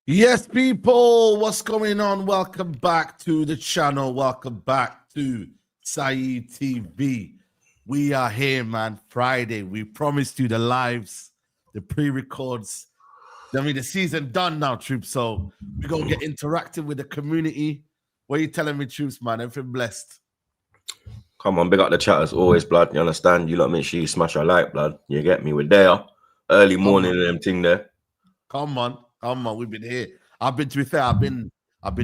Yes, people, what's going on? Welcome back to the channel. Welcome back to Saeed TV. We are here, man. Friday. We promised you the lives, the pre-records. I mean, the season done now, troops. So we're gonna get interactive with the community. What are you telling me, troops, man? Everything blessed. Come on, big up the chat as always, blood. You understand? You lot make sure you smash our like, blood. You get me? We're there. Early morning and them thing there. Come on. We've been here. To be fair, I've been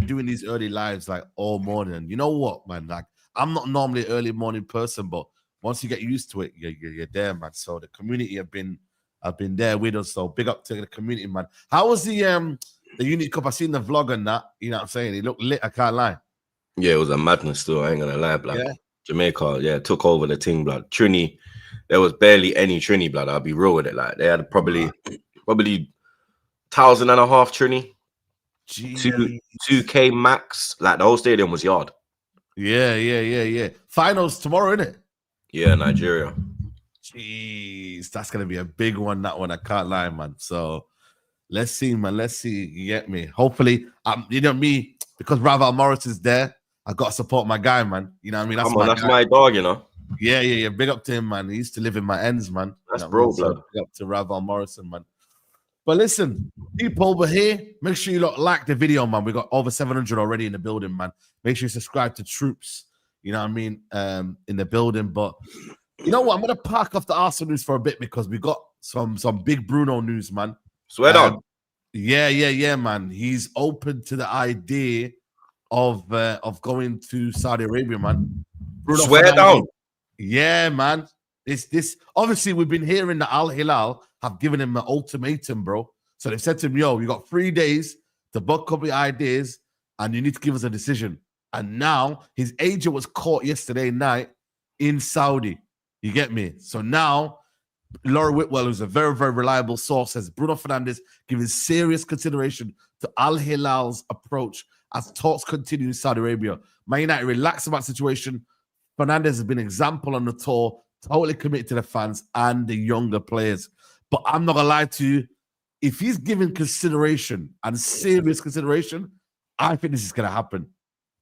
doing these early lives like all morning. You know what, man? Like, I'm not normally an early morning person, but once you get used to it, you're there, man. So the community have been there with us. So big up to the community, man. How was the Unity Cup? I seen the vlog and that. You know what I'm saying? It looked lit. I can't lie. Yeah, it was a madness still. I ain't gonna lie, blood. Yeah. Jamaica, yeah, took over the team, blood. Trini, there was barely any Trini, blood. I'll be real with it. Like they had probably 1,500 Trini. 2K max. Like the whole stadium was yard. Yeah. Finals tomorrow, isn't it? Yeah, Nigeria. Jeez, that's gonna be a big one. That one, I can't lie, man. So let's see, man. Let's see. You get me? Hopefully, you know me, because Raval Morris is there. I got to support my guy, man. You know what I mean? That's my dog, you know. Yeah. Big up to him, man. He used to live in my ends, man. That's bro, blood. So big up to Raval Morrison, man. But listen, people over here, make sure you like the video, man. We got over 700 already in the building, man. Make sure you subscribe to Troops, you know what I mean, in the building. But you know what? I'm going to park off the Arsenal news for a bit because we got some big Bruno news, man. Swear down. Yeah, man. He's open to the idea of going to Saudi Arabia, man. Bruno Swear Fernandes, down. Yeah, man. This obviously we've been hearing that Al-Hilal have given him an ultimatum, bro. So they said to him, yo, you got 3 days to buck up your ideas and you need to give us a decision. And now his agent was caught yesterday night in Saudi. You get me? So now Laura Whitwell, who's a very, very reliable source, says Bruno Fernandes giving serious consideration to Al-Hilal's approach as talks continue in Saudi Arabia. Man United relaxed about the situation. Fernandes has been an example on the tour, totally committed to the fans and the younger players. But I'm not going to lie to you. If he's given consideration and serious consideration, I think this is going to happen.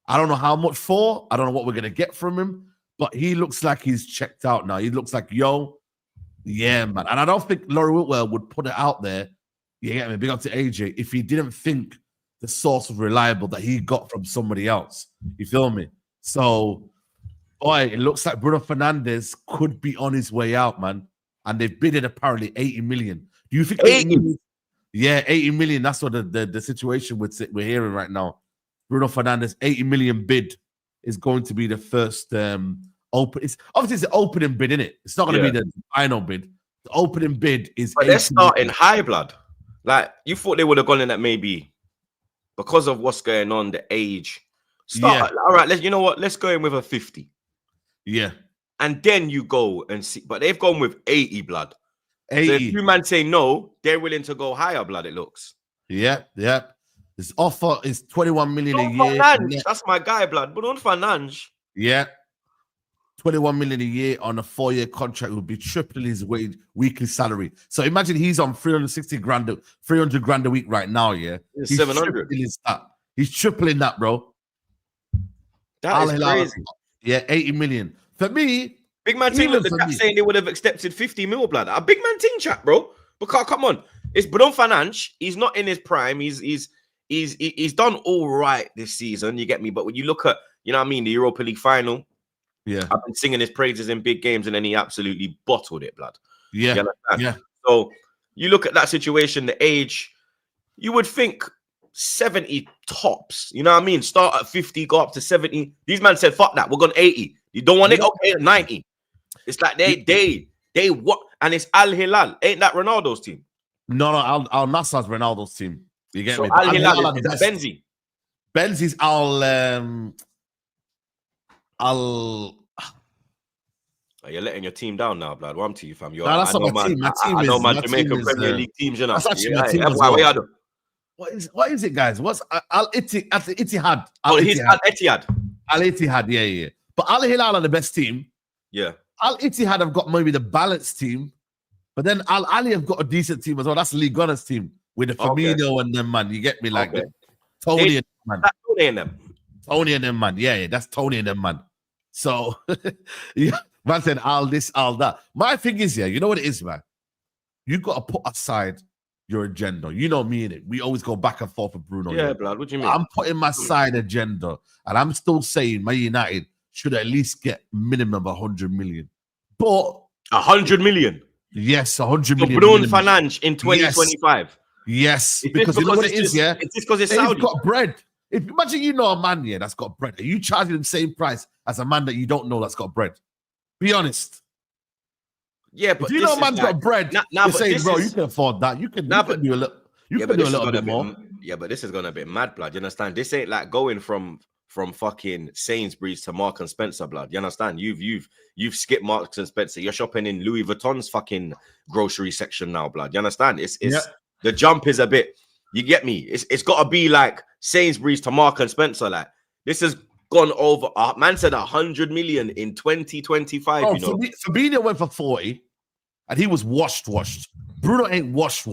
I don't know how much for. I don't know what we're going to get from him. But he looks like he's checked out now. He looks like, yo, yeah, man. And I don't think Laurie Whitwell would put it out there. You get me? Big up to AJ. If he didn't think the source was reliable that he got from somebody else. You feel me? So, boy, it looks like Bruno Fernandes could be on his way out, man. And they've bidded apparently 80 million. Do you think 80 million? Yeah, 80 million. That's what the situation we're hearing right now. Bruno Fernandes, 80 million bid is going to be the first open. It's obviously the opening bid, isn't it? It's not going to be the final bid. The opening bid is. But they're starting high, blood. Like you thought they would have gone in at maybe because of what's going on, the age. Start all right. You know what? Let's go in with a 50. Yeah. And then you go and see, but they've gone with 80, blood. 80. So if you man say no, they're willing to go higher, blood, it looks. Yeah. This offer is 21 million a year. That's my guy, blood. Bruno Fernandes. Yeah. 21 million a year on a 4-year contract would be tripling his weekly salary. So imagine he's on 300 grand a week right now, yeah? He's 700. He's tripling that, bro. That is crazy. Yeah, 80 million. For me, big man team look the chat saying they would have accepted 50 mil, blood. A big man team chat, bro. Because come on, it's Bruno Fernandes. He's not in his prime. He's done all right this season. You get me? But when you look at, you know what I mean, the Europa League final, yeah, I've been singing his praises in big games, and then he absolutely bottled it, blood. Yeah, yeah. So you look at that situation, the age, you would think 70 tops. You know what I mean? Start at 50, go up to 70. These men said, "Fuck that, we're going 80." You don't want it? Okay, 90. It's like they what? And it's Al-Hilal. Ain't that Ronaldo's team? No, Al Nassr's Ronaldo's team. You get me? Al-Hilal is Benzi. Benzi's Oh, you're letting your team down now, blood. One to you, fam. That's not my team. My team is my Jamaican Premier League teams, you know. That's actually my team as well. What is it, guys? What's Al-Ittihad? Oh, he's Al-Ittihad. Al-Ittihad, yeah. But Al-Hilal are the best team. Yeah. Al-Ittihad have got maybe the balanced team, but then Al-Ali have got a decent team as well. That's Lee Gunner's team. with the Okay. Firmino and them, man. You get me? Like Okay. Tony and them, man. That's Tony and them. Tony and them, man. Yeah, that's Tony and them, man. So, yeah, man said, all this, all that. My thing is, yeah, you know what it is, man? You got to put aside your agenda. You know me in it. We always go back and forth with Bruno. Yeah, blood. What do you mean? I'm putting my side agenda, and I'm still saying Man United should at least get minimum 100 million. But 100 million. yes, 100 million. Bruno Fernandes in 2025. Yes, because you know what it is, yeah? It's just because it's They've Saudi. got bread. If imagine you know a man, yeah, that's got bread. Are you charging the same price as a man that you don't know that's got bread? Be honest. Yeah, but if you know a man's got bread, you're saying, bro, you can afford that. You can do a little. You can do a little bit more. Yeah, but this is gonna be mad, blood. You understand? This ain't like going from fucking Sainsbury's to Marks and Spencer, blood. You understand? You've skipped Marks and Spencer. You're shopping in Louis Vuitton's fucking grocery section now, blood. You understand? It's the jump is a bit. You get me? It's got to be like Sainsbury's to Marks and Spencer. Like this has gone over. Man said 100 million in 2025. Oh, you know, Fabinho went for 40, and he was washed. Bruno ain't washed.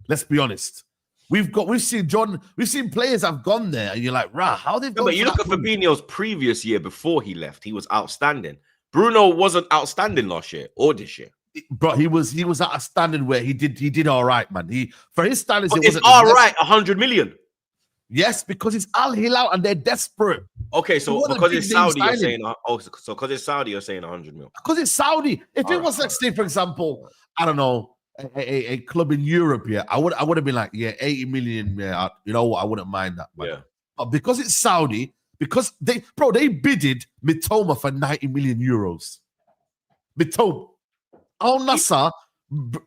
Let's be honest. We've seen players have gone there, and you're like, rah, how they've gone. But you look at Fabinho's previous year before he left, he was outstanding. Bruno wasn't outstanding last year or this year. But he was outstanding where he did all right, man. For his standards, it it's wasn't all right. 100 million. Yes, because it's Al-Hilal and they're desperate. Okay, so because it's Saudi, you're saying because it's Saudi, you're saying 100 mil. Because it's Saudi. If it was, let's say, for example, I don't know, a club in Europe, yeah, I would have been like, yeah, 80 million, yeah, you know what, I wouldn't mind that. Man. Yeah. But because it's Saudi, because they bidded Mitoma for 90 million euros. Mitoma. Al Nassr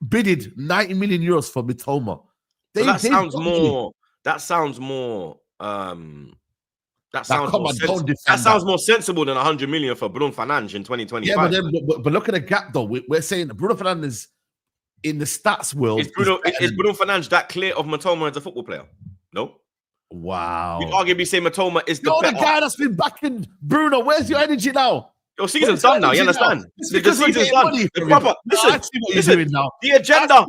bidded 90 million euros for Mitoma. That sounds more. That sounds more sensible than 100 million for Bruno Fernandes in 2025. Yeah, but look at the gap though. We're saying that Bruno Fernandes in the stats world is Bruno Fernandes that clear of Mitoma as a football player? No. Wow. You'd arguably say Mitoma is the guy that's been backing Bruno. Where's your energy now? Your season's done now. You understand? The season's done. Listen, now. The agenda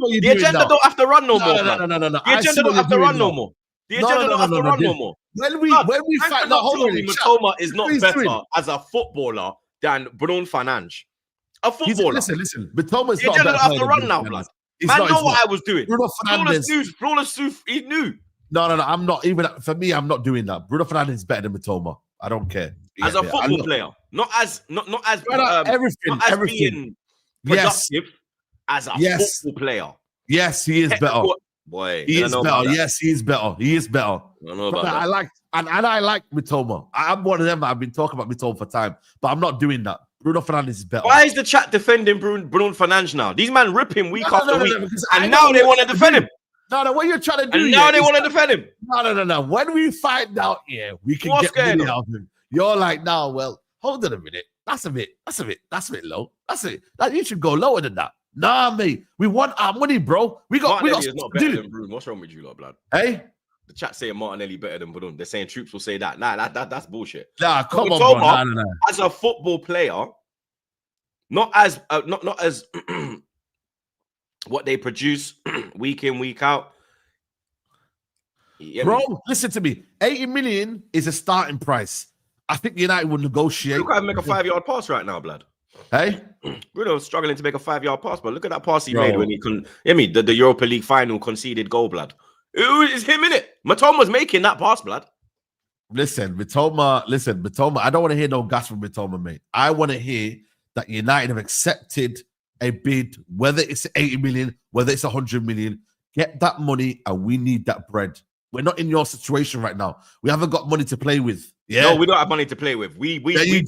don't have to run no more. No. The agenda don't have to run no more. The agenda don't have to run no more. When we fight, Mitoma is not better as a footballer than Bruno Fernandes. A footballer. Listen. Mitoma's the not agenda better. don't have to run now, blood. Man, know what I was doing. Bruno Fernandes. He knew. No. I'm not even. For me, I'm not doing that. Bruno Fernandes is better than Mitoma. I don't care. As a football player, not as everything being productive as a football player. Yes, he is better. Boy, he is better. Yes, he is better. He is better. I know about that. I like Mitoma. I'm one of them. I've been talking about Mitoma for time, but I'm not doing that. Bruno Fernandes is better. Why is the chat defending Bruno Fernandes now? These men rip him week after week, and now they want to defend him. No, what you're trying to do? And now they want to defend him. No. When we find out, we can get money out of him. You're like, no, well, hold on a minute. That's a bit low. That's it. Like, you should go lower than that. Nah, mate. We want our money, bro. Martinelli is not better than Bruno. What's wrong with you, lot, blood? Hey? The chat saying Martinelli better than Bruno. They're saying troops will say that. Nah, that's bullshit. Nah, come on, bro. No. As a football player, not as what they produce week in, week out. Bro, listen to me. 80 million is a starting price. I think United would negotiate. Look at him make a 5-yard pass right now, blood. Hey? Bruno's struggling to make a 5-yard pass, but look at that pass he made when the Europa League final conceded goal, blood. It's him, innit? Mitoma's making that pass, blood. Listen, Mitoma, I don't want to hear no gas from Mitoma, mate. I want to hear that United have accepted a bid, whether it's 80 million, whether it's 100 million. Get that money, and we need that bread. We're not in your situation right now. We haven't got money to play with. Yeah. No, we don't have money to play with. No. We are in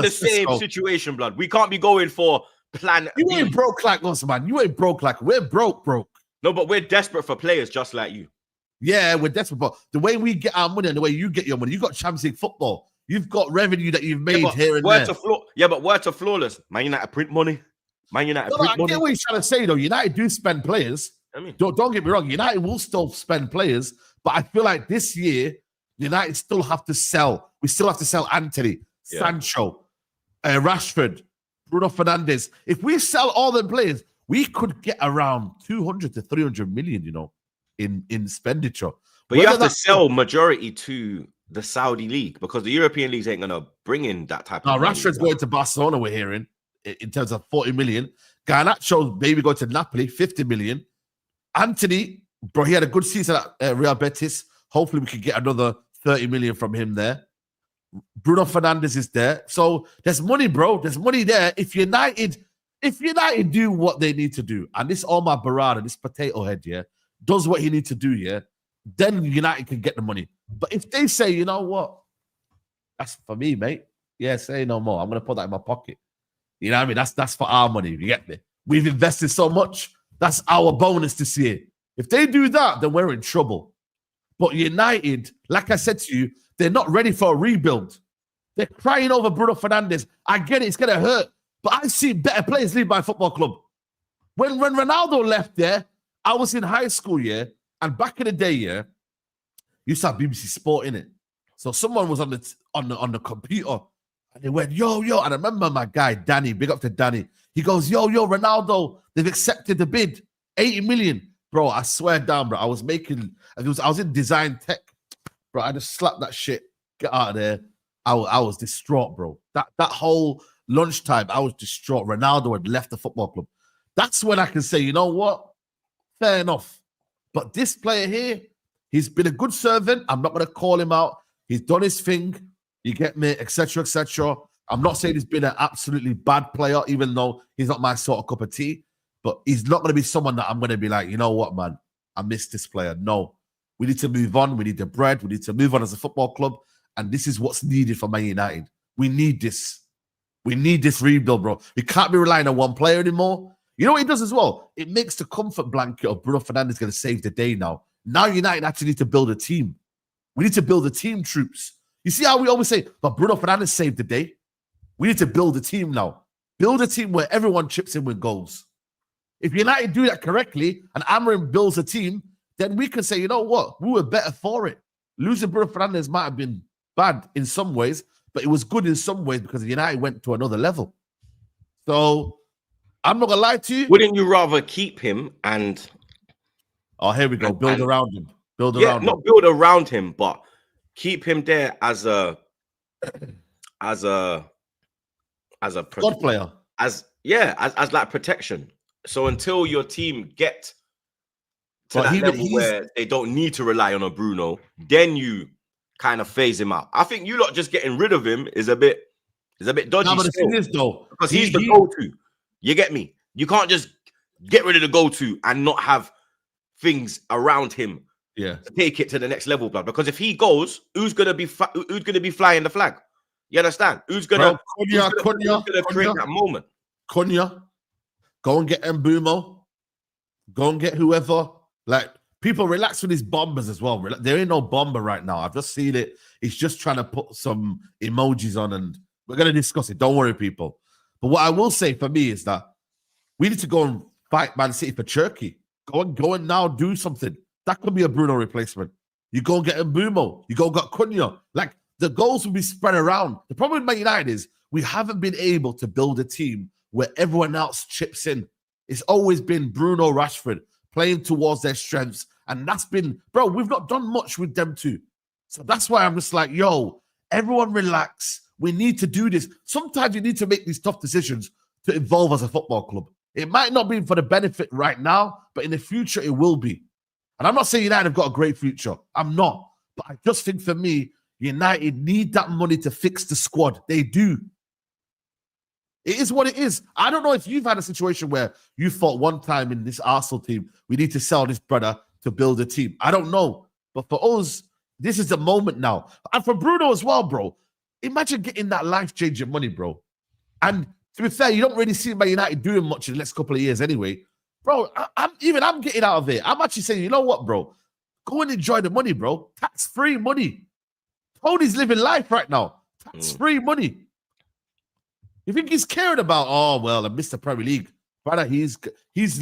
the same situation, blood. We can't be going for plan. You ain't broke like us, man. You ain't broke like we're broke. No, but we're desperate for players just like you. Yeah, we're desperate. But the way we get our money and the way you get your money, you got Champions League football. You've got revenue that you've made here and there. But word to flawless. Man United print money. I get what you're trying to say, though. United do spend players. I mean, don't get me wrong. United will still spend players, but I feel like this year, United still have to sell. We still have to sell Anthony, Sancho, Rashford, Bruno Fernandes. If we sell all them players, we could get around 200 to 300 million, you know, in expenditure. But you have to sell majority to the Saudi league because the European leagues ain't gonna bring in that type of money. Rashford's going to Barcelona, we're hearing, in terms of 40 million. Garnacho's maybe going to Napoli, 50 million. Anthony, bro, he had a good season at Real Betis. Hopefully we can get another 30 million from him there. Bruno Fernandes is there. So there's money, bro. There's money there. If United do what they need to do, and this Omar Barada, this potato head, yeah, does what he needs to do, yeah, then United can get the money. But if they say, you know what, that's for me, mate. Yeah, say no more. I'm gonna put that in my pocket. You know what I mean? That's for our money. You get me? We've invested so much. That's our bonus this year. If they do that, then we're in trouble. But United, like I said to you, they're not ready for a rebuild. They're crying over Bruno Fernandes. I get it, it's gonna hurt. But I see better players leave my football club. When Ronaldo left there, I was in high school, yeah, and back in the day, yeah, you used to have BBC Sport in it. So someone was on the computer and they went, yo, and I remember my guy, Danny, big up to Danny. He goes, yo, Ronaldo, they've accepted the bid, 80 million. Bro, I swear down, bro. I was in design tech. Bro, I just slapped that shit. Get out of there. I was distraught, bro. That whole lunchtime, I was distraught. Ronaldo had left the football club. That's when I can say, you know what? Fair enough. But this player here, he's been a good servant. I'm not going to call him out. He's done his thing. You get me, etc., etc. I'm not saying he's been an absolutely bad player, even though he's not my sort of cup of tea. But he's not going to be someone that I'm going to be like, you know what, man? I miss this player. No. We need to move on. We need the bread. We need to move on as a football club. And this is what's needed for Man United. We need this. We need this rebuild, bro. We can't be relying on one player anymore. You know what it does as well? It makes the comfort blanket of Bruno Fernandes going to save the day now. Now United actually need to build a team. We need to build a team, troops. You see how we always say, but Bruno Fernandes saved the day? We need to build a team now. Build a team where everyone chips in with goals. If United do that correctly and Amorim builds a team, then we can say, you know what? We were better for it. Losing Bruno Fernandes might have been bad in some ways, but it was good in some ways because United went to another level. So I'm not going to lie to you. Wouldn't you rather keep him and... Oh, here we go. Build around him. Build around him, but keep him there as a squad player. As like protection. So until your team get to that level where they don't need to rely on a Bruno, then you kind of phase him out. I think you lot just getting rid of him is a bit dodgy. No, but the thing is, though, because he's the go-to. You get me? You can't just get rid of the go-to and not have things around him to take it to the next level, blood. Because if he goes, who's gonna be flying the flag? You understand? Who's gonna create that moment? Cunha, go and get Mbumo. Go and get whoever. Like, people relax with these bombers as well. There ain't no bomber right now. I've just seen it. He's just trying to put some emojis on, and we're gonna discuss it. Don't worry, people. But what I will say for me is that we need to go and fight Man City for Turkey. Go and now do something. That could be a Bruno replacement. You go and get Mbumo. You go and get Cunha. Like, the goals will be spread around. The problem with Man United is we haven't been able to build a team where everyone else chips in. It's always been Bruno, Rashford playing towards their strengths. And that's been, bro, we've not done much with them too. So that's why I'm just like, yo, everyone relax. We need to do this. Sometimes you need to make these tough decisions to evolve as a football club. It might not be for the benefit right now, but in the future, it will be. And I'm not saying United have got a great future. I'm not. But I just think for me, United need that money to fix the squad. They do. It is what it is. I don't know if you've had a situation where you thought one time in this Arsenal team, we need to sell this brother to build a team. I don't know. But for us, this is the moment now. And for Bruno as well, bro. Imagine getting that life-changing money, bro. And to be fair, you don't really see Man United doing much in the next couple of years anyway. Bro, I'm getting out of it. I'm actually saying, you know what, bro? Go and enjoy the money, bro. Tax-free money. Tony's living life right now. Tax-free money. You think he's caring about, I missed the Premier League. Brother, he's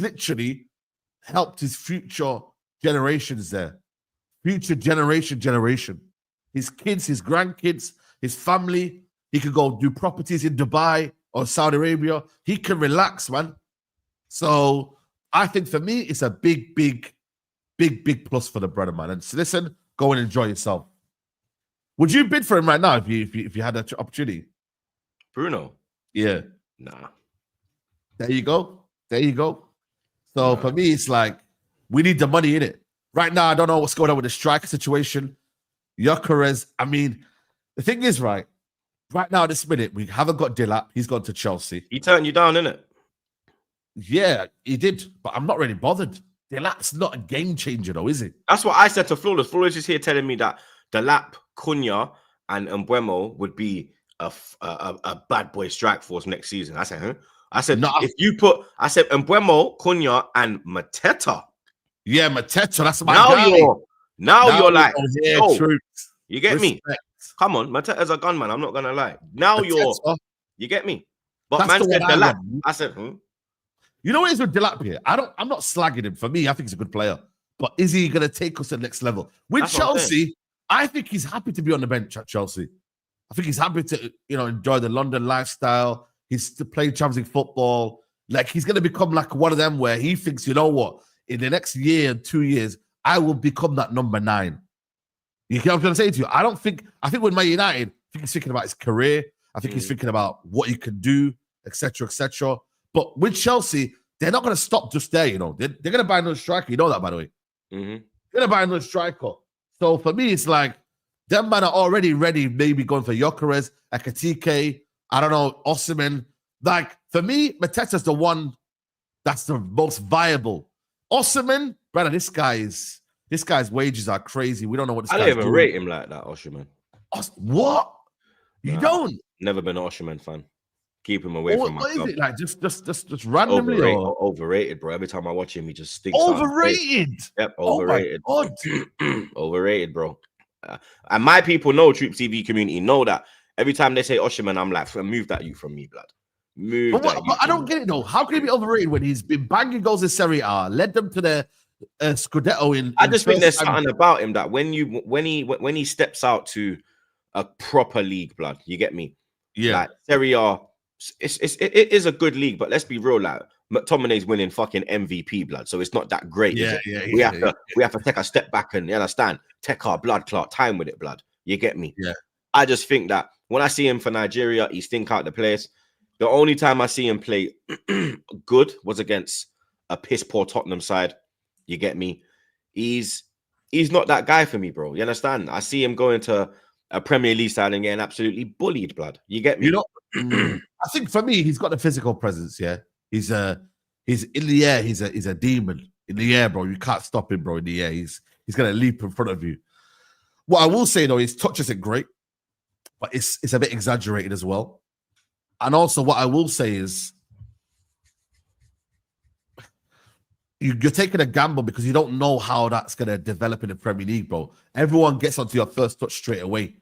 literally helped his future generations there. Future generation. His kids, his grandkids, his family. He could go do properties in Dubai or Saudi Arabia. He can relax, man. So I think for me, it's a big plus for the brother, man. And so listen, go and enjoy yourself. Would you bid for him right now if you had that opportunity? Bruno? Yeah. Nah. There you go. So for me, it's like we need the money in it. Right now, I don't know what's going on with the striker situation. Gyokeres, I mean, the thing is, right now, this minute, we haven't got Dilap. He's gone to Chelsea. He turned you down, innit? Yeah, he did, but I'm not really bothered. Dilap's not a game changer, though, is it? That's what I said to Flawless. Flawless is here telling me that Dilap, Cunha, and Mbeumo would be a bad boy strike force next season. I said, huh? I said, I said Mbeumo, Cunha, and Mateta. Yeah, Mateta, that's my guy. Now you're like, oh, you get me? Come on, Mateta's a gunman. I'm not gonna lie. Now you get me? But man said Dilap. I said, You know what is with Dilap here? I'm not slagging him. For me, I think he's a good player. But is he gonna take us to the next level? With Chelsea, I think he's happy to be on the bench at Chelsea. I think he's happy to, enjoy the London lifestyle. He's to play Champions League football. Like, he's gonna become like one of them where he thinks, you know what, in the next year and 2 years, I will become that number 9. You know what I'm trying to say to you? I think with Man United, I think he's thinking about his career. I think he's thinking about what he can do, etc., etc. But with Chelsea, they're not going to stop just there, They're going to buy another striker. You know that, by the way. Mm-hmm. They're going to buy another striker. So for me, it's like, them man are already ready, maybe going for Gyokeres, Ekitike, I don't know, Osimhen. Like, for me, Mateta's the one that's the most viable. Osimhen, brother, this guy's wages are crazy. We don't know what this I guy's don't even doing. rate him like that, Osimhen. What? You don't? Never been an Osimhen fan. Keep him away from my club. What is it? Like just randomly overrated, bro. Every time I watch him, he just stinks. Overrated. Yep, overrated. Oh my God. Overrated, bro. And my people know, Troop TV community know that every time they say Osimhen, I'm like, move that you from me, blood. But I don't get it though. How can he be overrated when he's been banging goals in Serie A, led them to the Scudetto in? I just think there's something about him that when he steps out to a proper league, blood, you get me? Yeah, like Serie A, it is a good league, but let's be real, like McTominay's winning fucking MVP, blood, so it's not that great. We have to take a step back and, you understand, take our blood clot time with it, blood. You get me? Yeah. I just think that when I see him for Nigeria, he stink out the place. The only time I see him play good was against a piss poor Tottenham side. You get me? He's not that guy for me, bro. You understand? I see him going to a Premier League side and getting absolutely bullied, blood. You get me? I think for me, he's got the physical presence. Yeah, he's in the air. He's a demon in the air, bro. You can't stop him, bro. In the air, he's gonna leap in front of you. What I will say though, his touch isn't great, but it's a bit exaggerated as well. And also, what I will say is, you're taking a gamble because you don't know how that's going to develop in the Premier League, bro. Everyone gets onto your first touch straight away.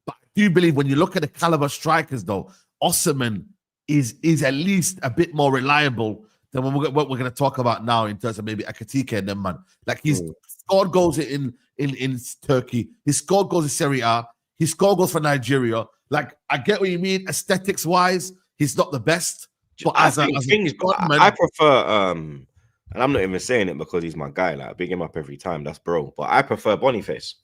But I do believe when you look at the caliber strikers, though, Osimhen is at least a bit more reliable than what we're going to talk about now in terms of maybe Ekitike and them, man. Like, he's scored goals in Turkey. He scored goals in Serie A. He scored goals for Nigeria. Like, I get what you mean. Aesthetics-wise, he's not the best. But I prefer, and I'm not even saying it because he's my guy. Like, I big him up every time. That's bro. But I prefer Boniface.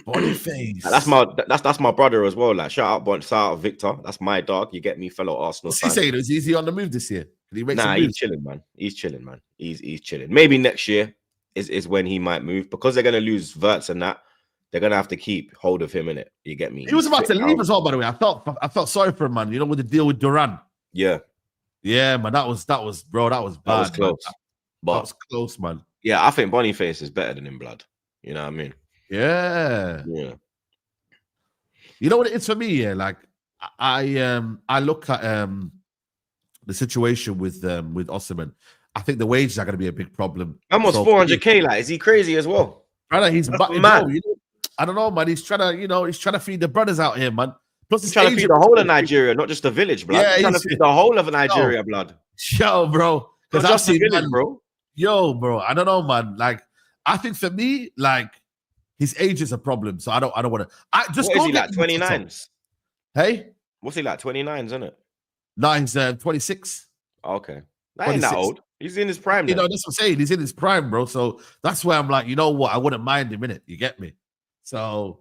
Boniface. That's my brother as well. Like, shout out Victor. That's my dog. You get me, fellow Arsenal. What's he saying? Is he on the move this year? He's chilling, man. He's chilling. Maybe next year is when he might move because they're gonna lose Verts and that. They're gonna have to keep hold of him in it. You get me? He was about to leave as well, by the way. I felt sorry for him, man. You know, with the deal with Duran. Yeah, man. That was bro. That was bad. That was close. That was close, man. Yeah, I think Boniface is better than him, blood. You know what I mean? Yeah. You know what it is for me? Yeah, like I look at the situation with Osimhen. I think the wages are going to be a big problem. Almost 400k. Like, is he crazy as well? Brother, he's mad. I don't know, man. He's trying to feed the brothers out here, man. Plus, he's trying to feed the whole of Nigeria, not just the village, blood. He's trying to feed the whole of Nigeria, blood. Yo, bro. Because I've seen village, bro. Yo, bro. I don't know, man. Like, I think for me, like, his age is a problem. So I don't want to. What is he like? 29s. Hey, what's he like? 29s, isn't it? No, he's 26. Okay. That ain't that old. He's in his prime. You know, that's what I'm saying. He's in his prime, bro. So that's where I'm like, you know what? I wouldn't mind him in it. You get me? So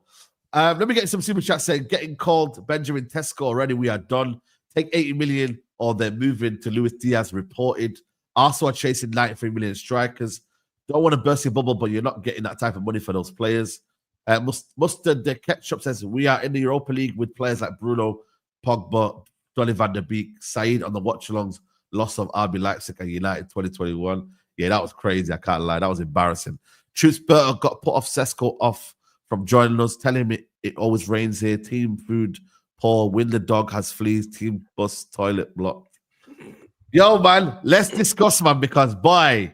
let me get some super chat saying, getting called Benjamin Sesko already. We are done. Take 80 million or they're moving to Luis Diaz reported. Arsenal are chasing 93 million strikers. Don't want to burst your bubble, but you're not getting that type of money for those players. Mustard the Ketchup says, we are in the Europa League with players like Bruno, Pogba, Donny van der Beek, Saeed on the watch-alongs, loss of RB Leipzig and United 2021. Yeah, that was crazy. I can't lie. That was embarrassing. Truthberger got put off Sesko off from joining us, telling him it always rains here. Team food poor. Win the dog has fleas. Team bus toilet blocked. Yo, man, let's discuss, man, because boy,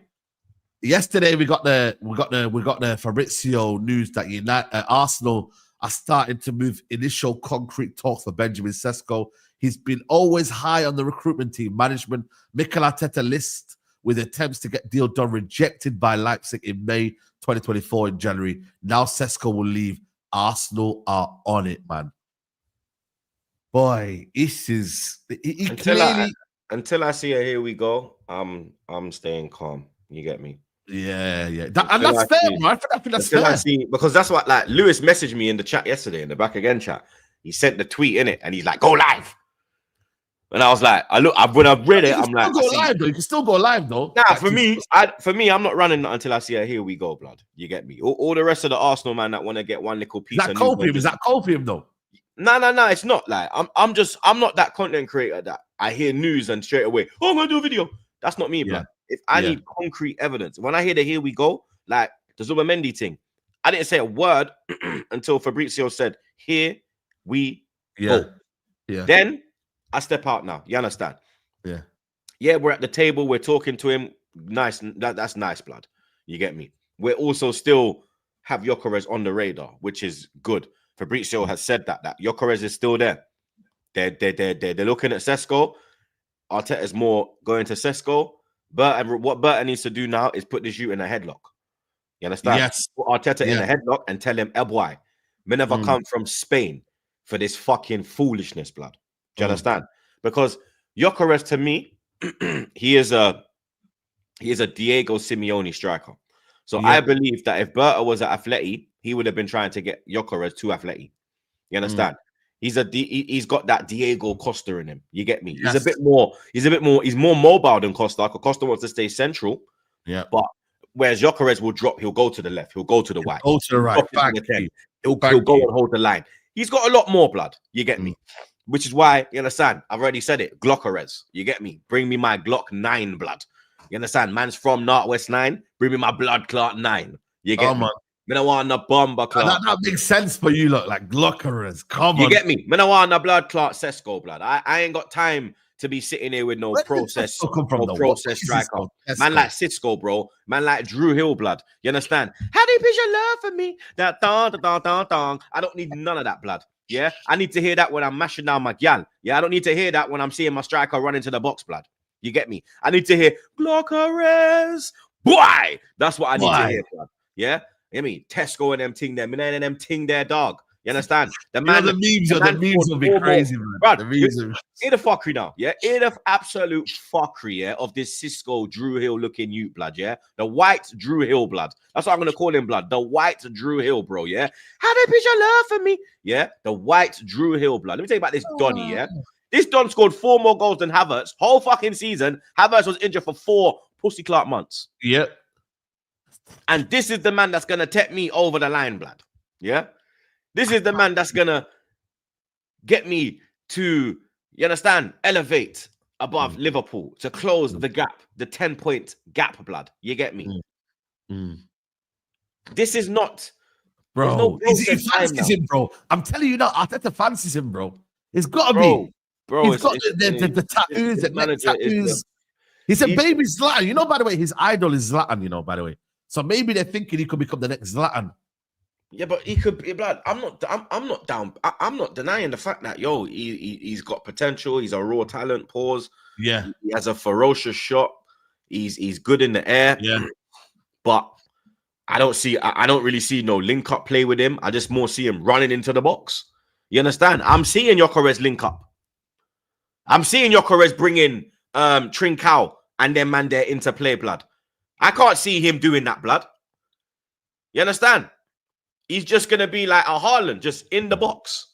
yesterday we got the Fabrizio news that Arsenal are starting to move initial concrete talks for Benjamin Sesko. He's been always high on the recruitment team management. Mikel Arteta list with attempts to get deal done rejected by Leipzig in May 2024 in January. Now Sesko will leave. Arsenal are on it, man. Boy, this is until I see it. Here we go. I'm staying calm. You get me? Yeah. And that's fair, man. I think that's fair. Because that's what like Lewis messaged me in the chat yesterday in the back again chat. He sent the tweet in it and he's like, "Go live." And I was like, when I've read it, I'm like, you can still go live though. Nah, for me, I'm not running until I see a here we go, blood. You get me? All the rest of the Arsenal man that want to get one little piece. Is that copium though? No, it's not. Like I'm not that content creator that I hear news and straight away, oh, I'm gonna do a video. That's not me, blood. If I need concrete evidence, when I hear the here we go, like the Zubomendi thing, I didn't say a word until Fabrizio said, here we go. Yeah. Then I step out now. You understand? Yeah. Yeah, we're at the table. We're talking to him. Nice. That's nice, blood. You get me? We're also still have Gyokeres on the radar, which is good. Fabrizio has said that Gyokeres is still there. They're looking at Sesko. Arteta's more going to Sesko. What Burton needs to do now is put this you in a headlock. You understand? Yes. Put Arteta in a headlock and tell him, boy, me never come from Spain for this fucking foolishness, blood. Do you understand? Because Gyokeres, to me, he is a Diego Simeone striker. So I believe that if Berta was at Atleti, he would have been trying to get Gyokeres to Atleti. You understand? He's got that Diego Costa in him. You get me? Yes. He's more mobile than Costa. Costa wants to stay central. Yeah. But whereas Gyokeres will drop, he'll go to the left, he'll go to the right. Go to the right. He'll go and hold the line. He's got a lot more blood. You get me? Which is why, you understand, I've already said it, Gyokeres. You get me? Bring me my Glock 9 blood. You understand? Man's from Northwest 9. Bring me my blood clot 9. You get me? Me no want no bomber clot. That makes sense for you, look, like Gyokeres. Come on. You get me? Me no want no blood clot Sesko blood. I ain't got time to be sitting here with no process striker. Man like Sesko, bro. Man like Drew Hill blood. You understand? How deep is your love for me? That dong. I don't need none of that blood. Yeah, I need to hear that when I'm mashing down my gal. Yeah, I don't need to hear that when I'm seeing my striker run into the box, blood. You get me? I need to hear Gyokeres. Boy, that's what I need to hear, blood. Yeah, you mean Sesko and them ting there, man, and them ting there, dog. You understand? The memes will be crazy, man. Bro, hear the fuckery now, yeah? Hear the absolute fuckery, yeah, of this Sesko Drew Hill looking you, blood, yeah? The white Drew Hill blood. That's what I'm gonna call him, blood. The white Drew Hill, bro, yeah? How they pitch your love for me? Yeah, the white Drew Hill blood. Let me tell you about this Donny, yeah? This Don scored 4 more goals than Havertz. Whole fucking season. Havertz was injured for 4 pussy clock months. Yep. And this is the man that's gonna take me over the line, blood. Yeah? This is the man that's gonna get me to, you understand, elevate above Liverpool to close the gap, the 10-point gap, blood. You get me? This is not, bro. He fancies him, bro. I'm telling you now, Arteta fancies him, bro. It's got to be, bro. He's got the tattoos, the neck tattoos. He's a baby Zlatan. You know, by the way, his idol is Zlatan. You know, by the way. So maybe they're thinking he could become the next Zlatan. Yeah, but he could be blood. I'm not down. I'm not denying the fact that he's got potential. He's a raw talent. Pause. Yeah, he has a ferocious shot. He's good in the air. Yeah, but I don't really see no link up play with him. I just more see him running into the box. You understand? I'm seeing Gyokeres link up. I'm seeing Gyokeres bring in Trincao and then man they're into play, blood. I can't see him doing that, blood. You understand? He's just gonna be like a Haaland, just in the box.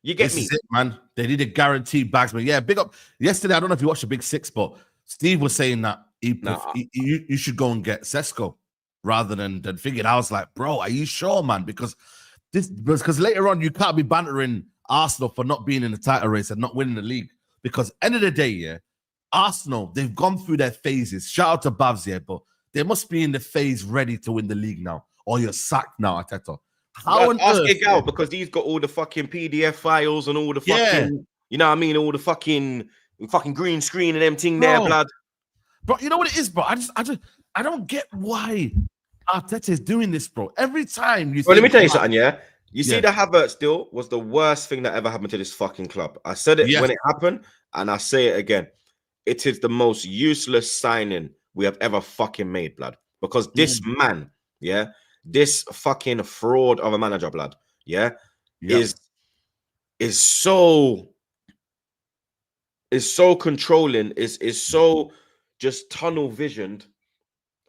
You get This me? is it, man. They need a guaranteed bagsman. Yeah, big up. Yesterday, I don't know if you watched the Big Six, but Steve was saying that you should go and get Sesko rather than thinking. I was like, bro, are you sure, man? Because later on you can't be bantering Arsenal for not being in the title race and not winning the league. Because end of the day, yeah, Arsenal, they've gone through their phases. Shout out to Babs here, but they must be in the phase ready to win the league now, or you're sacked now, Arteta. How on ask earth? it out, because he's got all the fucking PDF files and all the fucking, you know what I mean, all the fucking green screen and everything there, blood. Bro, you know what it is, bro? I don't get why Arteta is doing this, bro. Every time you. Well, let me tell you something, yeah. You see, the Havertz deal was the worst thing that ever happened to this fucking club. I said it when it happened, and I say it again. It is the most useless signing we have ever fucking made, blood. Because this man, this fucking fraud of a manager, blood, is so controlling, is so just tunnel visioned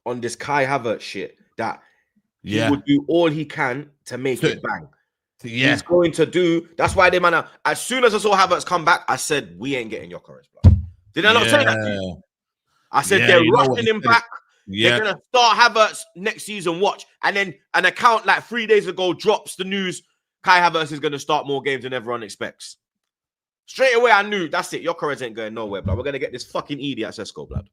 on this Kai Havertz shit that he would do all he can to make it bang. He's going to do. That's why they man. As soon as I saw Havertz come back, I said we ain't getting Gyokeres, blood. Did I not say that to you? I said they're rushing him back. They're gonna start Havertz next season. Watch, and then an account like 3 days ago drops the news: Kai Havertz is gonna start more games than everyone expects. Straight away, I knew that's it. Gyokeres ain't going nowhere, blood. We're gonna get this fucking idiot Sesko, blood.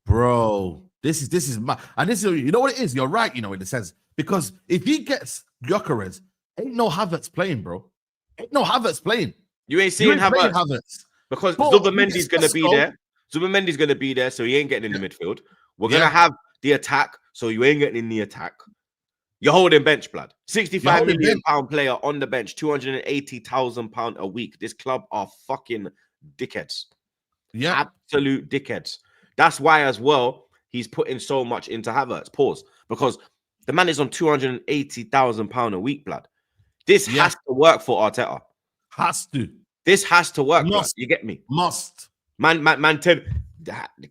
Bro, this is my, and this is, you know what it is. You're right, you know, in the sense, because if he gets Gyokeres, ain't no Havertz playing, bro. Ain't no Havertz playing. You ain't seeing Havertz. Because Zubimendi's going to be there. Zubimendi's going to be there, so he ain't getting in the midfield. We're going to have the attack, so you ain't getting in the attack. You're holding bench, blood. £65 million player on the bench, £280,000 a week. This club are fucking dickheads. Yeah. Absolute dickheads. That's why, as well, he's putting so much into Havertz. Pause. Because the man is on £280,000 a week, blood. This has to work for Arteta. Has to. This has to work. Must. You get me? Must. Man, the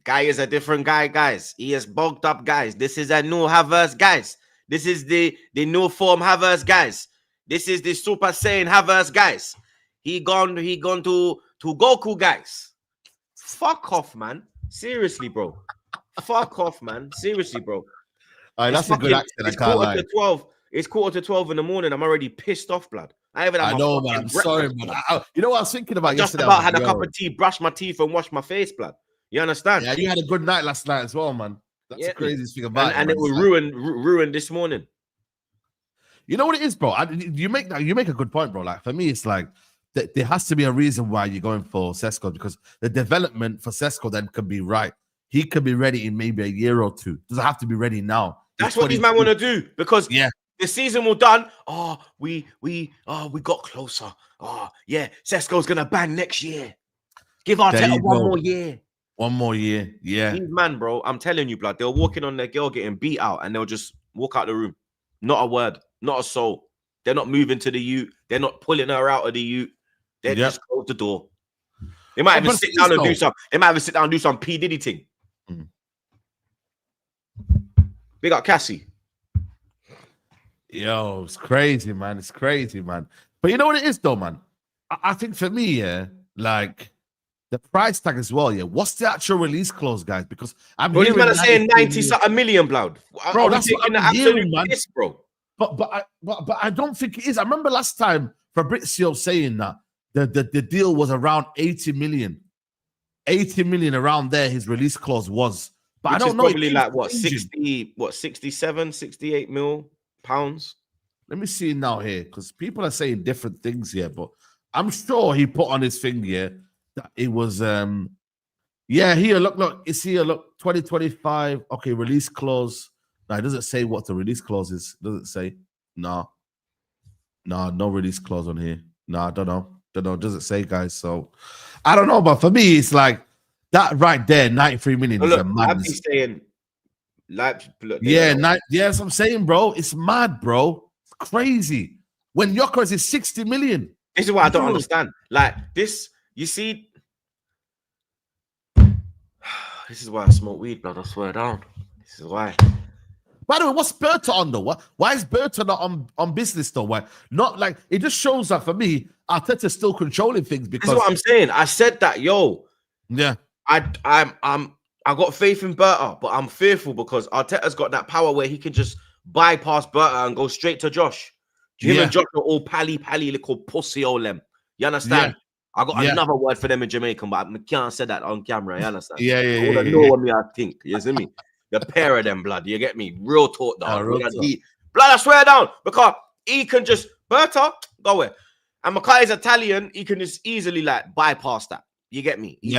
guy is a different guy, guys. He is bogged up, guys. This is a new Havertz, guys. This is the new form Havertz, guys. This is the Super Saiyan Havertz, guys. He gone to Goku, guys. Fuck off, man. Seriously, bro. Fuck off, man. Seriously, bro. All right, that's a good accent. It's quarter to 12. It's quarter to 12 in the morning. I'm already pissed off, blood. I know, man. I'm sorry, man. You know what I was thinking about yesterday? Just about had a cup of tea, brushed my teeth, and washed my face, blood. You understand? Yeah, you had a good night last night as well, man. That's the craziest thing about it. And it was ruined this morning. You know what it is, bro? You make a good point, bro. Like, for me, it's like there has to be a reason why you're going for Sesko, because the development for Sesko then can be right. He could be ready in maybe a year or two. Doesn't have to be ready now. That's what these men want to do, because the season will done. Oh, we got closer. Oh, yeah, Sesko's gonna bang next year. Give Arteta one more year. One more year, yeah. These man, bro, I'm telling you, blood. They're walking on their girl getting beat out, and they'll just walk out the room. Not a word, not a soul. They're not moving to the ute. They're not pulling her out of the ute. They just close the door. They might even sit down and do some. They might even sit down and do some P Diddy thing. Big up Cassie. Yo, it's crazy, man. It's crazy, man. But you know what it is, though, man? I think for me, like the price tag as well, what's the actual release clause, guys? Because I'm hearing these men are saying 90-something million, blood. Bro, that's what I'm hearing, man. Piss, bro. But I don't think it is. I remember last time Fabrizio saying that the deal was around 80 million. 80 million around there, his release clause was. But I don't know. Probably like what, 67, 68 mil pounds? Let me see now here, because people are saying different things here, but I'm sure he put on his thing here that it was here, look, it's here, look, 2025. Okay, release clause. No, it doesn't say what the release clause is. Does it say? No, no release clause on here. No, I don't know. Does it say, guys? So I don't know, but for me, it's like that right there, 93 million is a madness. I've been saying that's what I'm saying, bro. It's mad, bro. It's crazy. When Gyokeres is 60 million. This is what I don't understand. Like this, you see, This is why I smoke weed, blood. I swear down. This is why. By the way, what's Berta on though? Why is Berta not on business though? Why not? Like it just shows that for me, Arteta's still controlling things because This is what I'm saying. I said that, yo. Yeah. I got faith in Berta, but I'm fearful because Arteta's got that power where he can just bypass Berta and go straight to Josh. Him and Josh are all pally little pussy all them. You understand? Yeah. I got another word for them in Jamaican, but I can't say that on camera. You understand? Yeah. Know what me I think. You see me? The pair of them, blood. You get me? Real talk, dog. Real talk. Blood, I swear down. Because he can just Berta, go away. And Makai is Italian, he can just easily like bypass that. You get me? We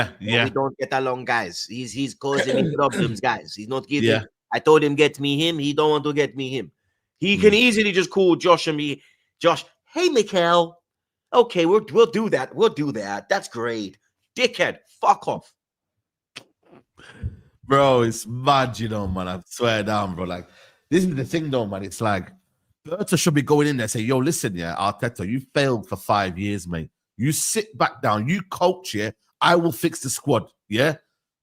don't get along, guys. He's causing me problems, guys. He's not giving. Yeah. I told him get me him. He don't want to get me him. He can easily just call Josh and me. Josh, hey, Mikhail. Okay, we'll do that. We'll do that. That's great. Dickhead, fuck off. Bro, it's mad, you know, man. I swear down, bro. Like, this is the thing, though, man. It's like, Berta should be going in there and say, yo, listen, yeah, Arteta, you failed for 5 years, mate. You sit back down, you coach, yeah. I will fix the squad, yeah.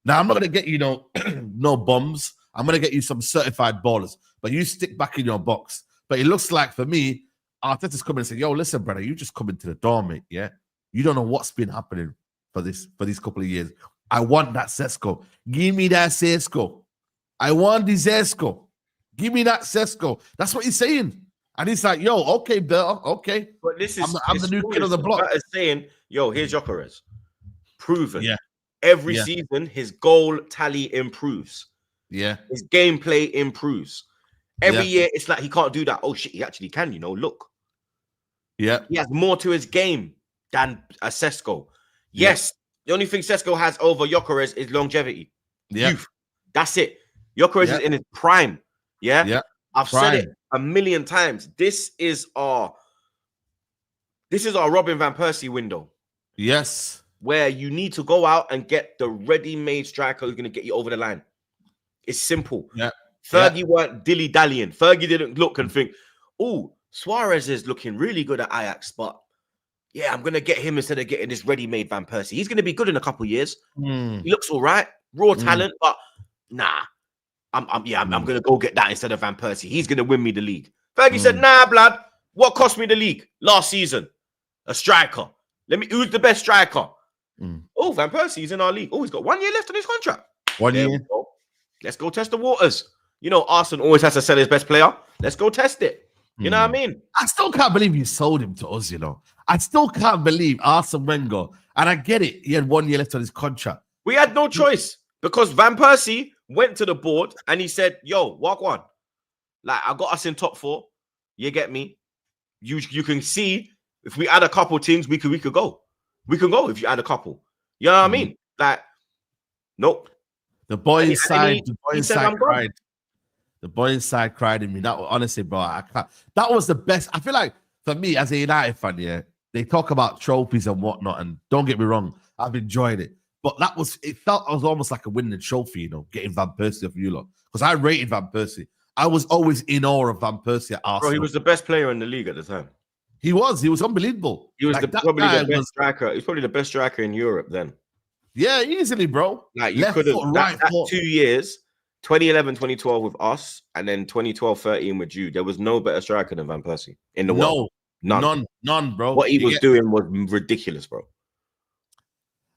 Now, I'm not going to get you, no bombs. I'm going to get you some certified ballers, but you stick back in your box. But it looks like, for me, Arteta's coming and saying, yo, listen, brother, you just come into the door, mate, yeah. You don't know what's been happening for these couple of years. I want that Sesko. Give me that Sesko. I want the Sesko. Give me that Sesko. That's what he's saying. And he's like, yo, okay, Bill, okay. But this is I'm the new kid on the block. Is saying, yo, here's Gyokeres. Proven. Yeah. Every season, his goal tally improves. Yeah. His gameplay improves. Every year, it's like he can't do that. Oh, shit, he actually can, look. Yeah. He has more to his game than a Sesko. Yes, the only thing Sesko has over Gyokeres is longevity. Yeah. Youth. That's it. Gyokeres is in his prime. Yeah. Yeah. I've said it a million times. This is our Robin van Persie window. Yes. Where you need to go out and get the ready-made striker who's going to get you over the line. It's simple. Yeah. Fergie weren't dilly-dallying. Fergie didn't look and think, oh, Suarez is looking really good at Ajax, but yeah, I'm going to get him instead of getting this ready-made Van Persie. He's going to be good in a couple of years. He looks all right. Raw talent, but nah. I'm going to go get that instead of Van Persie. He's going to win me the league. Fergie said, nah, blood. What cost me the league last season? A striker. Who's the best striker? Oh, Van Persie's in our league. Oh, he's got 1 year left on his contract. 1 year. Let's go test the waters. Arsenal always has to sell his best player. Let's go test it. You know what I mean? I still can't believe you sold him to us, I still can't believe Arsene Wenger, and I get it, he had 1 year left on his contract. We had no choice because Van Persie went to the board and he said, yo, walk one. Like, I got us in top 4. You get me? You can see if we add a couple teams, we could go. We can go if you add a couple. You know what I mean? Like, nope. The boy inside cried. The boy inside cried in me. That was, honestly, bro, I can't. That was the best. I feel like for me as a United fan, yeah, they talk about trophies and whatnot, and don't get me wrong, I've enjoyed it. But it felt almost like a winning trophy, getting Van Persie off you lot. Because I rated Van Persie. I was always in awe of Van Persie at Arsenal. Bro, he was the best player in the league at the time. He was unbelievable. He was probably the best striker. He's probably the best striker in Europe then. Yeah, easily, bro. Like, you could have that 2 years, 2011, 2012 with us, and then 2012, 13 with you. There was no better striker than Van Persie in the world. None, bro. What he was doing was ridiculous, bro.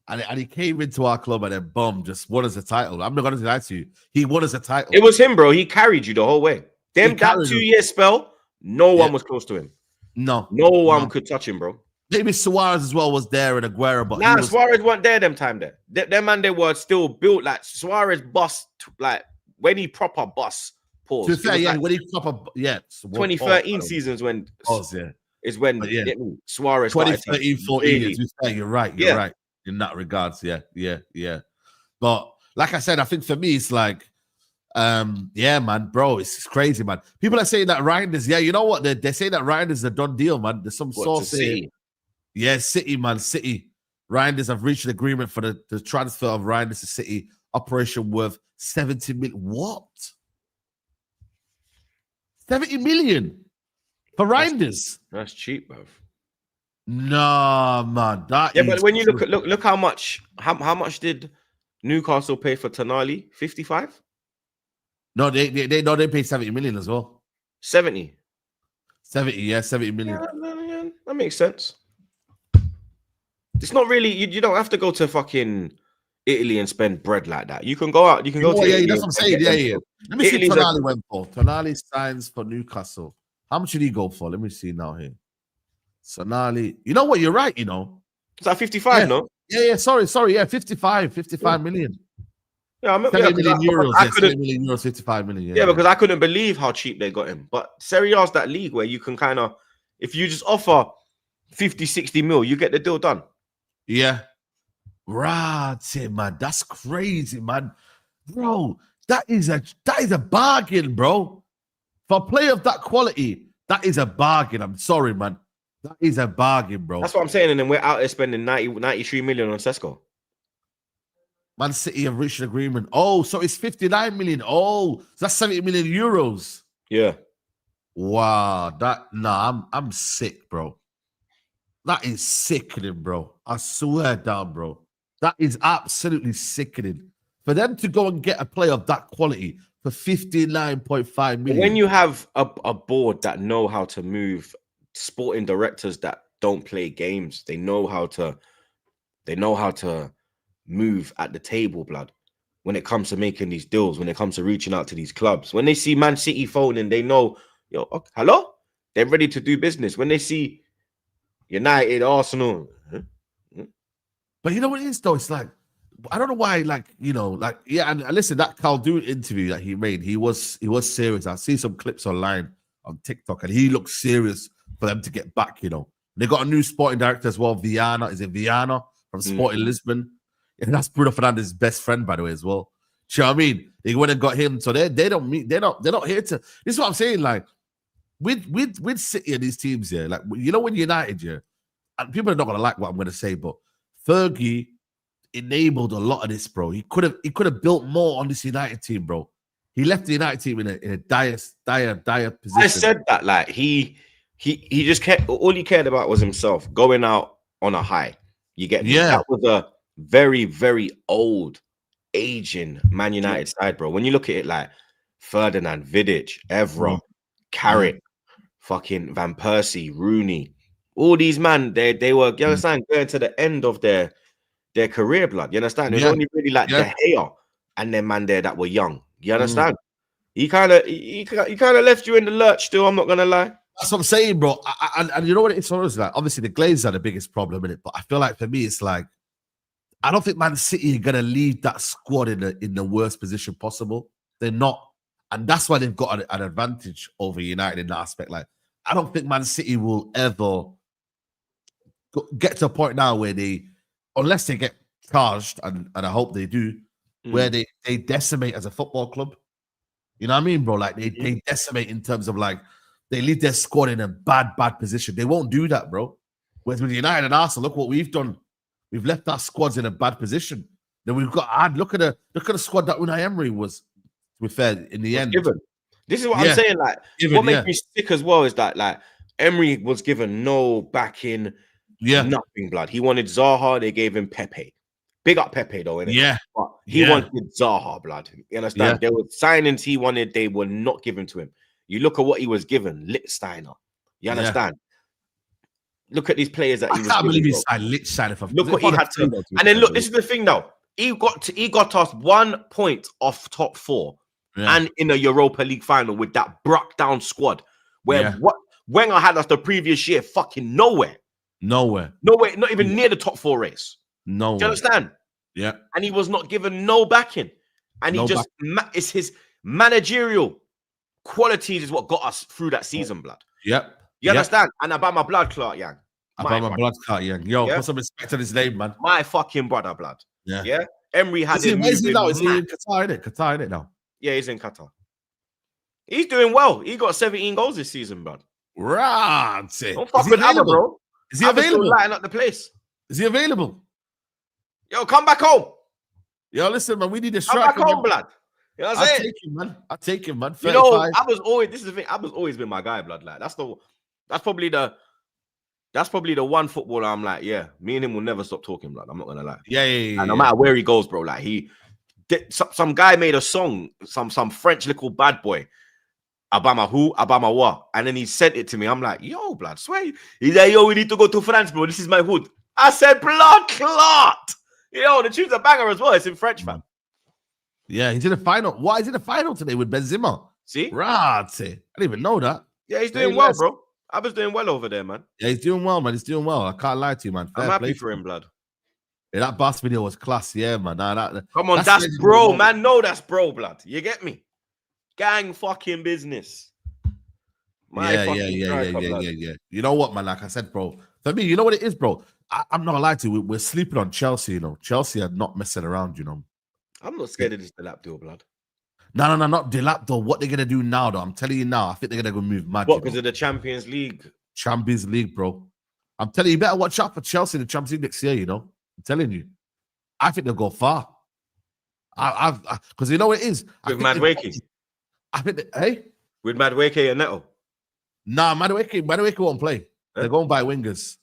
And he came into our club and then boom, just won us a title. I'm not going to lie to you. He won us a title. It was him, bro. He carried you the whole way. That 2 year spell, no one was close to him. No one could touch him, bro. Maybe Suarez as well was there and Aguero, but Suarez weren't there them time there. Them man, they were still built like Suarez bust, like when he proper bust. Pause. To be fair, when he proper, 2013 seasons when is when Suarez 2013, 14. To be fair, you're right. You're right in that regards. Yeah. But like I said, I think for me, it's like, man, bro, it's crazy, man. People are saying that Reinders, you know what? They're saying that Reinders is a done deal, man. There's some source here. Yeah, City, man, City. Reinders have reached an agreement for the transfer of Reinders to City. Operation worth 70 million. What? 70 million for Reinders? That's cheap, bro. No, man. But when you look how much did Newcastle pay for Tonali 55? No, they pay 70 million as well. 70. 70, yeah, 70 million. Yeah, that makes sense. It's not really, you don't have to go to fucking Italy and spend bread like that. You can go out, you can go to Italy. Yeah, that's what I'm saying. Yeah. Let me see what Tonali went for. Tonali signs for Newcastle. How much did he go for? Let me see now here. Tonali. You know what? You're right, you know. It's like 55, no? Yeah. Sorry. Yeah, 55 million. Yeah, I remember 70 million euros. I 70 million euros, 55 million. Yeah, because I couldn't believe how cheap they got him. But Serie A's that league where you can kind of, if you just offer 50, 60 mil, you get the deal done. Yeah. Right, man. That's crazy, man. Bro, that is a bargain, bro. For a player of that quality, that is a bargain. I'm sorry, man. That is a bargain, bro. That's what I'm saying. And then we're out there spending 93 million on Sesko. Man City have reached an agreement. Oh, so it's 59 million. Oh, so that's 70 million euros. Yeah. Wow. I'm sick, bro. That is sickening, bro. I swear down, bro. That is absolutely sickening. For them to go and get a player of that quality for 59.5 million. When you have a board that know how to move sporting directors that don't play games, they know how to move at the table, blood. When it comes to making these deals, when it comes to reaching out to these clubs, when they see Man City phoning, they know, yo, okay, hello? They're ready to do business. When they see United, Arsenal. But you know what it is, though? It's like, I don't know why, and listen, that Caldoon interview that he made, he was serious. I see some clips online on TikTok, and he looks serious for them to get back, you know. They got a new sporting director as well, Viana. Is it Viana from Sporting Lisbon? And that's Bruno Fernandes' best friend, by the way, as well. Do you know what I mean? They went and got him, so they're not here to. This is what I'm saying. Like with City and these teams here, like you know when United here, and people are not gonna like what I'm gonna say, but Fergie enabled a lot of this, bro. He could have built more on this United team, bro. He left the United team in a dire position. I said that, like he just kept, all he cared about was himself, going out on a high. You get me? Yeah. That was a very, very old, aging Man United side, bro. When you look at it, like Ferdinand, Vidic, Evra, Carrick, fucking Van Persie, Rooney, all these man, they were, you understand, going to the end of their career, blood. You understand? It was only really like De Gea and them man there that were young. You understand? He kind of left you in the lurch still, I'm not gonna lie. That's what I'm saying, bro. And you know what it's always like? Obviously, the Glazers are the biggest problem in it, but I feel like for me, it's like I don't think Man City are gonna leave that squad in the worst position possible. They're not, and that's why they've got an advantage over United in that aspect. Like, I don't think Man City will ever get to a point now where they, unless they get charged, and I hope they do, where they decimate as a football club. You know what I mean, bro? Like they decimate in terms of like they leave their squad in a bad position. They won't do that, bro. Whereas with United and Arsenal, look what we've done. We've left our squads in a bad position. Then we've got to add. Look at the squad that Unai Emery was. To be fair, in the end, given. This is what I'm saying. Like, what makes me sick as well is that like Emery was given no backing, nothing, blood. He wanted Zaha. They gave him Pepe. Big up Pepe though, innit? Yeah. But he wanted Zaha, blood. You understand? Yeah. There were signings he wanted, they were not given to him. You look at what he was given, Lichtsteiner. You understand? Look at these players that he was. I can't believe he signed Lichtsteiner. Look what he had to. And then look, this is the thing though. He got us 1 point off top 4 and in a Europa League final with that broke down squad. Where what Wenger had us the previous year, fucking nowhere. Nowhere, not even near the top 4 race. No, do you understand? Yeah, and he was not given no backing, and he it's his managerial qualities is what got us through that season, blood. Yep, you understand? And about my blood clot, Yang. About my blood clot, Yang. Yo, put some respect on his name, man. My fucking brother, blood. Yeah. Emery had him. Is he now? Is he in Qatar? Qatar, innit now? Yeah, he's in Qatar. He's doing well. He got 17 goals this season, blood. Right. Don't fuck with Abba, bro. Is he available? Lighting up the place. Is he available? Yo, come back home. Yo, listen, man. We need a striker. Come back home, blood. You know what I'm saying? I'll take him, man. 35. You know, this is the thing. Abba's always been my guy, blood. Like that's probably the That's probably the one footballer I'm like, yeah, me and him will never stop talking, blood. I'm not gonna lie. Yeah. And no matter where he goes, bro, like some guy made a song, some French little bad boy, Abama who, Abama what, and then he sent it to me. I'm like, yo, blood, swear. He's like, yo, we need to go to France, bro. This is my hood. I said, blood clot. Yo, the tune's a banger as well. It's in French, man. Yeah, he's in the final. Why is he in the final today with Benzema? See? Right. I didn't even know that. Yeah, he's doing well, bro. I was doing well over there, man. Yeah, he's doing well, man. He's doing well. I can't lie to you, man. I'm happy for him, blood. Yeah, that bass video was class, yeah, man. Come on, that's bro, man. No, that's bro, blood. You get me? Gang fucking business. Yeah. You know what, man? Like I said, bro. For me, you know what it is, bro? I'm not gonna lie to you. We're sleeping on Chelsea, you know. Chelsea are not messing around, you know. I'm not scared of this Delap deal, blood. No, not Delap, though. What they're gonna do now, though? I'm telling you now. I think they're gonna go move mad. What? Because of the Champions League? Champions League, bro. I'm telling you, you better watch out for Chelsea in the Champions League next year, you know. I'm telling you. I think they'll go far. Because you know what it is? With Madueke. I think hey? With Madueke and Neto. Nah, Madueke won't play. They're going by wingers.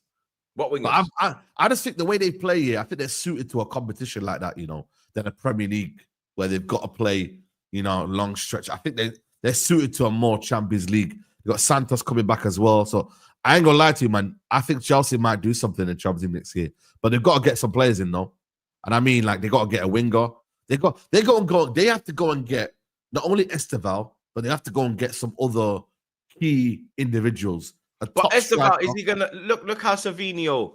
What wingers? But I just think the way they play here, I think they're suited to a competition like that, you know, than a Premier League where they've got to play, you know, long stretch. I think they're suited to a more Champions League. You got Santos coming back as well. So I ain't gonna lie to you, man. I think Chelsea might do something in Champions League next year, but they've got to get some players in, though. And I mean, like, they got to get a winger. They have to go and get not only Esteval, but they have to go and get some other key individuals. But Esteval, is he gonna look how Savio,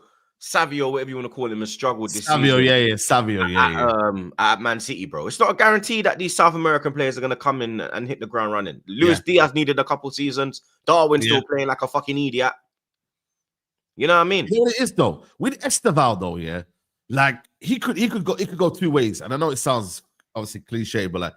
whatever you want to call him, has struggled this season? Savio, at Man City, bro. It's not a guarantee that these South American players are gonna come in and hit the ground running. Luis Diaz needed a couple seasons. Darwin's still playing like a fucking idiot. You know what I mean? You know what it is though? With Esteval though, yeah, like he could go two ways. And I know it sounds obviously cliche, but like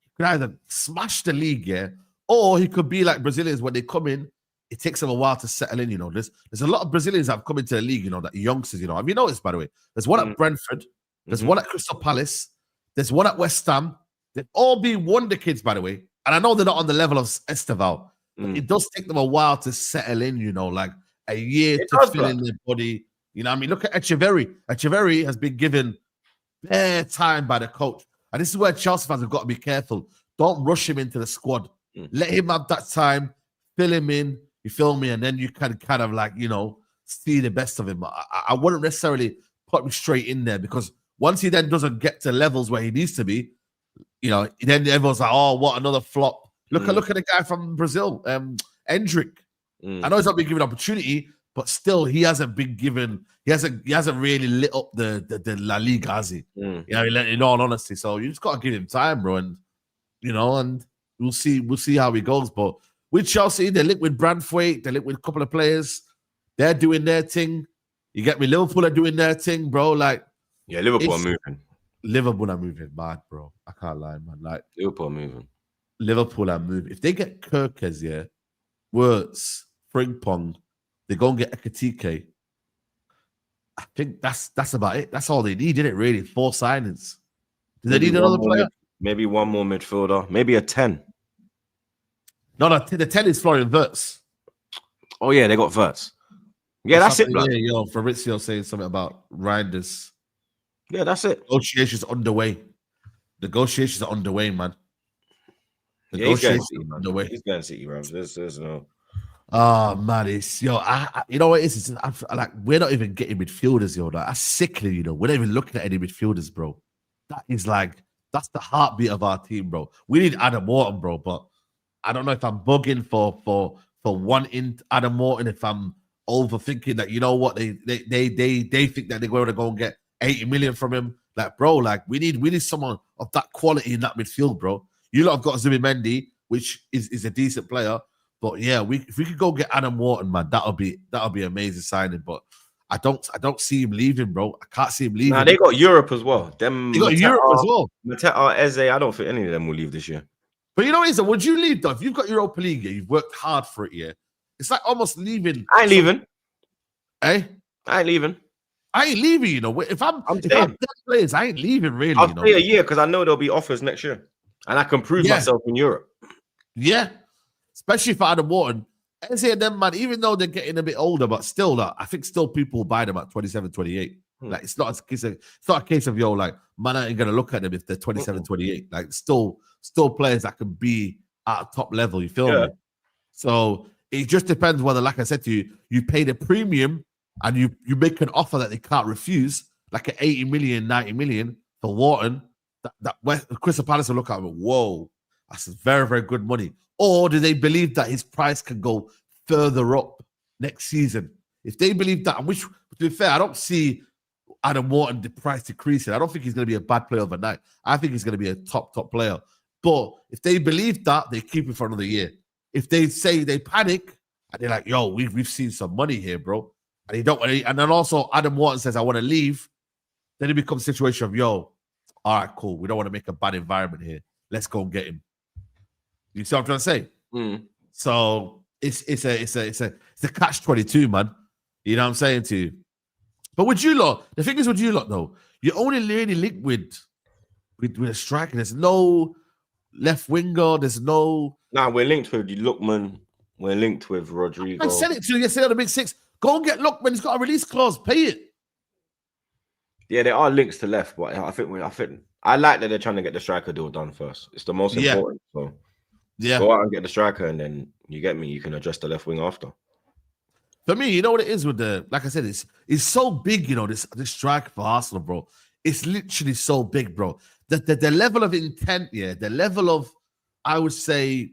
he could either smash the league, yeah, or he could be like Brazilians when they come in. It takes them a while to settle in, you know. There's a lot of Brazilians that have come into the league, you know, that youngsters, you know. Have you noticed, by the way? There's one at Brentford, there's one at Crystal Palace, there's one at West Ham. They've all been wonder kids, by the way. And I know they're not on the level of Esteval, but it does take them a while to settle in, you know, like a year to fill in their body. You know what I mean? Look at Echeverry. Echeverry has been given bare time by the coach. And this is where Chelsea fans have got to be careful. Don't rush him into the squad. Let him have that time, fill him in. You feel me? And then you can kind of like, you know, see the best of him. I wouldn't necessarily put him straight in there because once he then doesn't get to levels where he needs to be, you know, then everyone's like, oh, what another flop. Look at the guy from Brazil, Endrick. I know he's not been given opportunity, but still he hasn't been given, he hasn't really lit up the La Liga, has he? You know, in all honesty. So you just gotta give him time, bro. And you know, and we'll see how he goes. But with Chelsea, they're linked with Brandthwaite, they're linked with a couple of players. They're doing their thing. You get me? Liverpool are doing their thing, bro. Like, yeah, Liverpool are moving. Liverpool are moving mad, bro. I can't lie, man. Like, Liverpool are moving. Liverpool are moving. If they get Gyokeres, yeah, Wirtz, Frimpong, they go and get Ekitike. I think that's about it. That's all they need, isn't it, really? 4 signings. Do they need another player? Maybe one more midfielder. Maybe a 10. No, the 10 is Florian Wirtz. Oh, yeah, they got Wirtz. Yeah, that's it, bro. Yeah, yo, Fabrizio saying something about Reinders. Yeah, that's it. Negotiations underway. Negotiations are underway, man. Negotiations underway. He's going to City, bro. There's no. Oh man, it's yo. You know what it is? It's like we're not even getting midfielders, yo. Like, that's sickening, you know. We're not even looking at any midfielders, bro. That is like that's the heartbeat of our team, bro. We need Adam Morton, bro, but I don't know if I'm bugging for wanting Adam Morton. If I'm overthinking that, you know what, they think that they're going to go and get 80 million from him. Like, bro, like we need someone of that quality in that midfield, bro. You lot have got Zubimendi, which is a decent player. But yeah, if we could go get Adam Morton, man, that'll be amazing signing. But I don't see him leaving, bro. I can't see him leaving. Nah, they got Europe as well. They got Europe as well. Mateta, Eze, I don't think any of them will leave this year. But you know what it is? Would you leave though? If you've got Europa League, you've worked hard for it, yeah. It's like almost leaving. I ain't leaving. Eh? I ain't leaving. I ain't leaving, you know. If I'm players, I ain't leaving really. I'll stay a year because I know there'll be offers next year. And I can prove myself in Europe. Yeah. Especially for Adam Morton. Eze and them, man, even though they're getting a bit older, but still, like, I think still people will buy them at 27, 28. Like, it's not a case of, yo, like, man, I ain't going to look at them if they're 27, 28. Like, still players that can be at top level, you feel me? So it just depends whether, like I said to you, you pay the premium and you make an offer that they can't refuse, like an 80 million, 90 million for Wharton, that Crystal Palace will look at it, whoa, that's very, very good money. Or do they believe that his price can go further up next season? If they believe that, which, to be fair, I don't see Adam Wharton the price decreasing. I don't think he's going to be a bad player overnight. I think he's going to be a top player. But if they believe that, they keep him for another year. If they say they panic and they're like, yo, we've seen some money here, bro. And he don't, and then also Adam Wharton says, I want to leave. Then it becomes a situation of, yo, all right, cool. We don't want to make a bad environment here. Let's go and get him. You see what I'm trying to say? So it's a catch-22, man. You know what I'm saying to you? But with you lot, the thing is with you lot, though, you're only really linked with a striker. There's no left winger. There's no... Nah, we're linked with Lookman. We're linked with Rodrigo. I sent it to you yesterday on the Big Six. Go and get Lookman. He's got a release clause. Pay it. Yeah, there are links to left, but I think I like that they're trying to get the striker deal done first. It's the most important. So go out and get the striker, and then you get me. You can address the left wing after. For me, you know what it is with the, like I said, it's so big, you know, this strike for Arsenal, bro. It's literally so big, bro. The level of intent, the level of, I would say,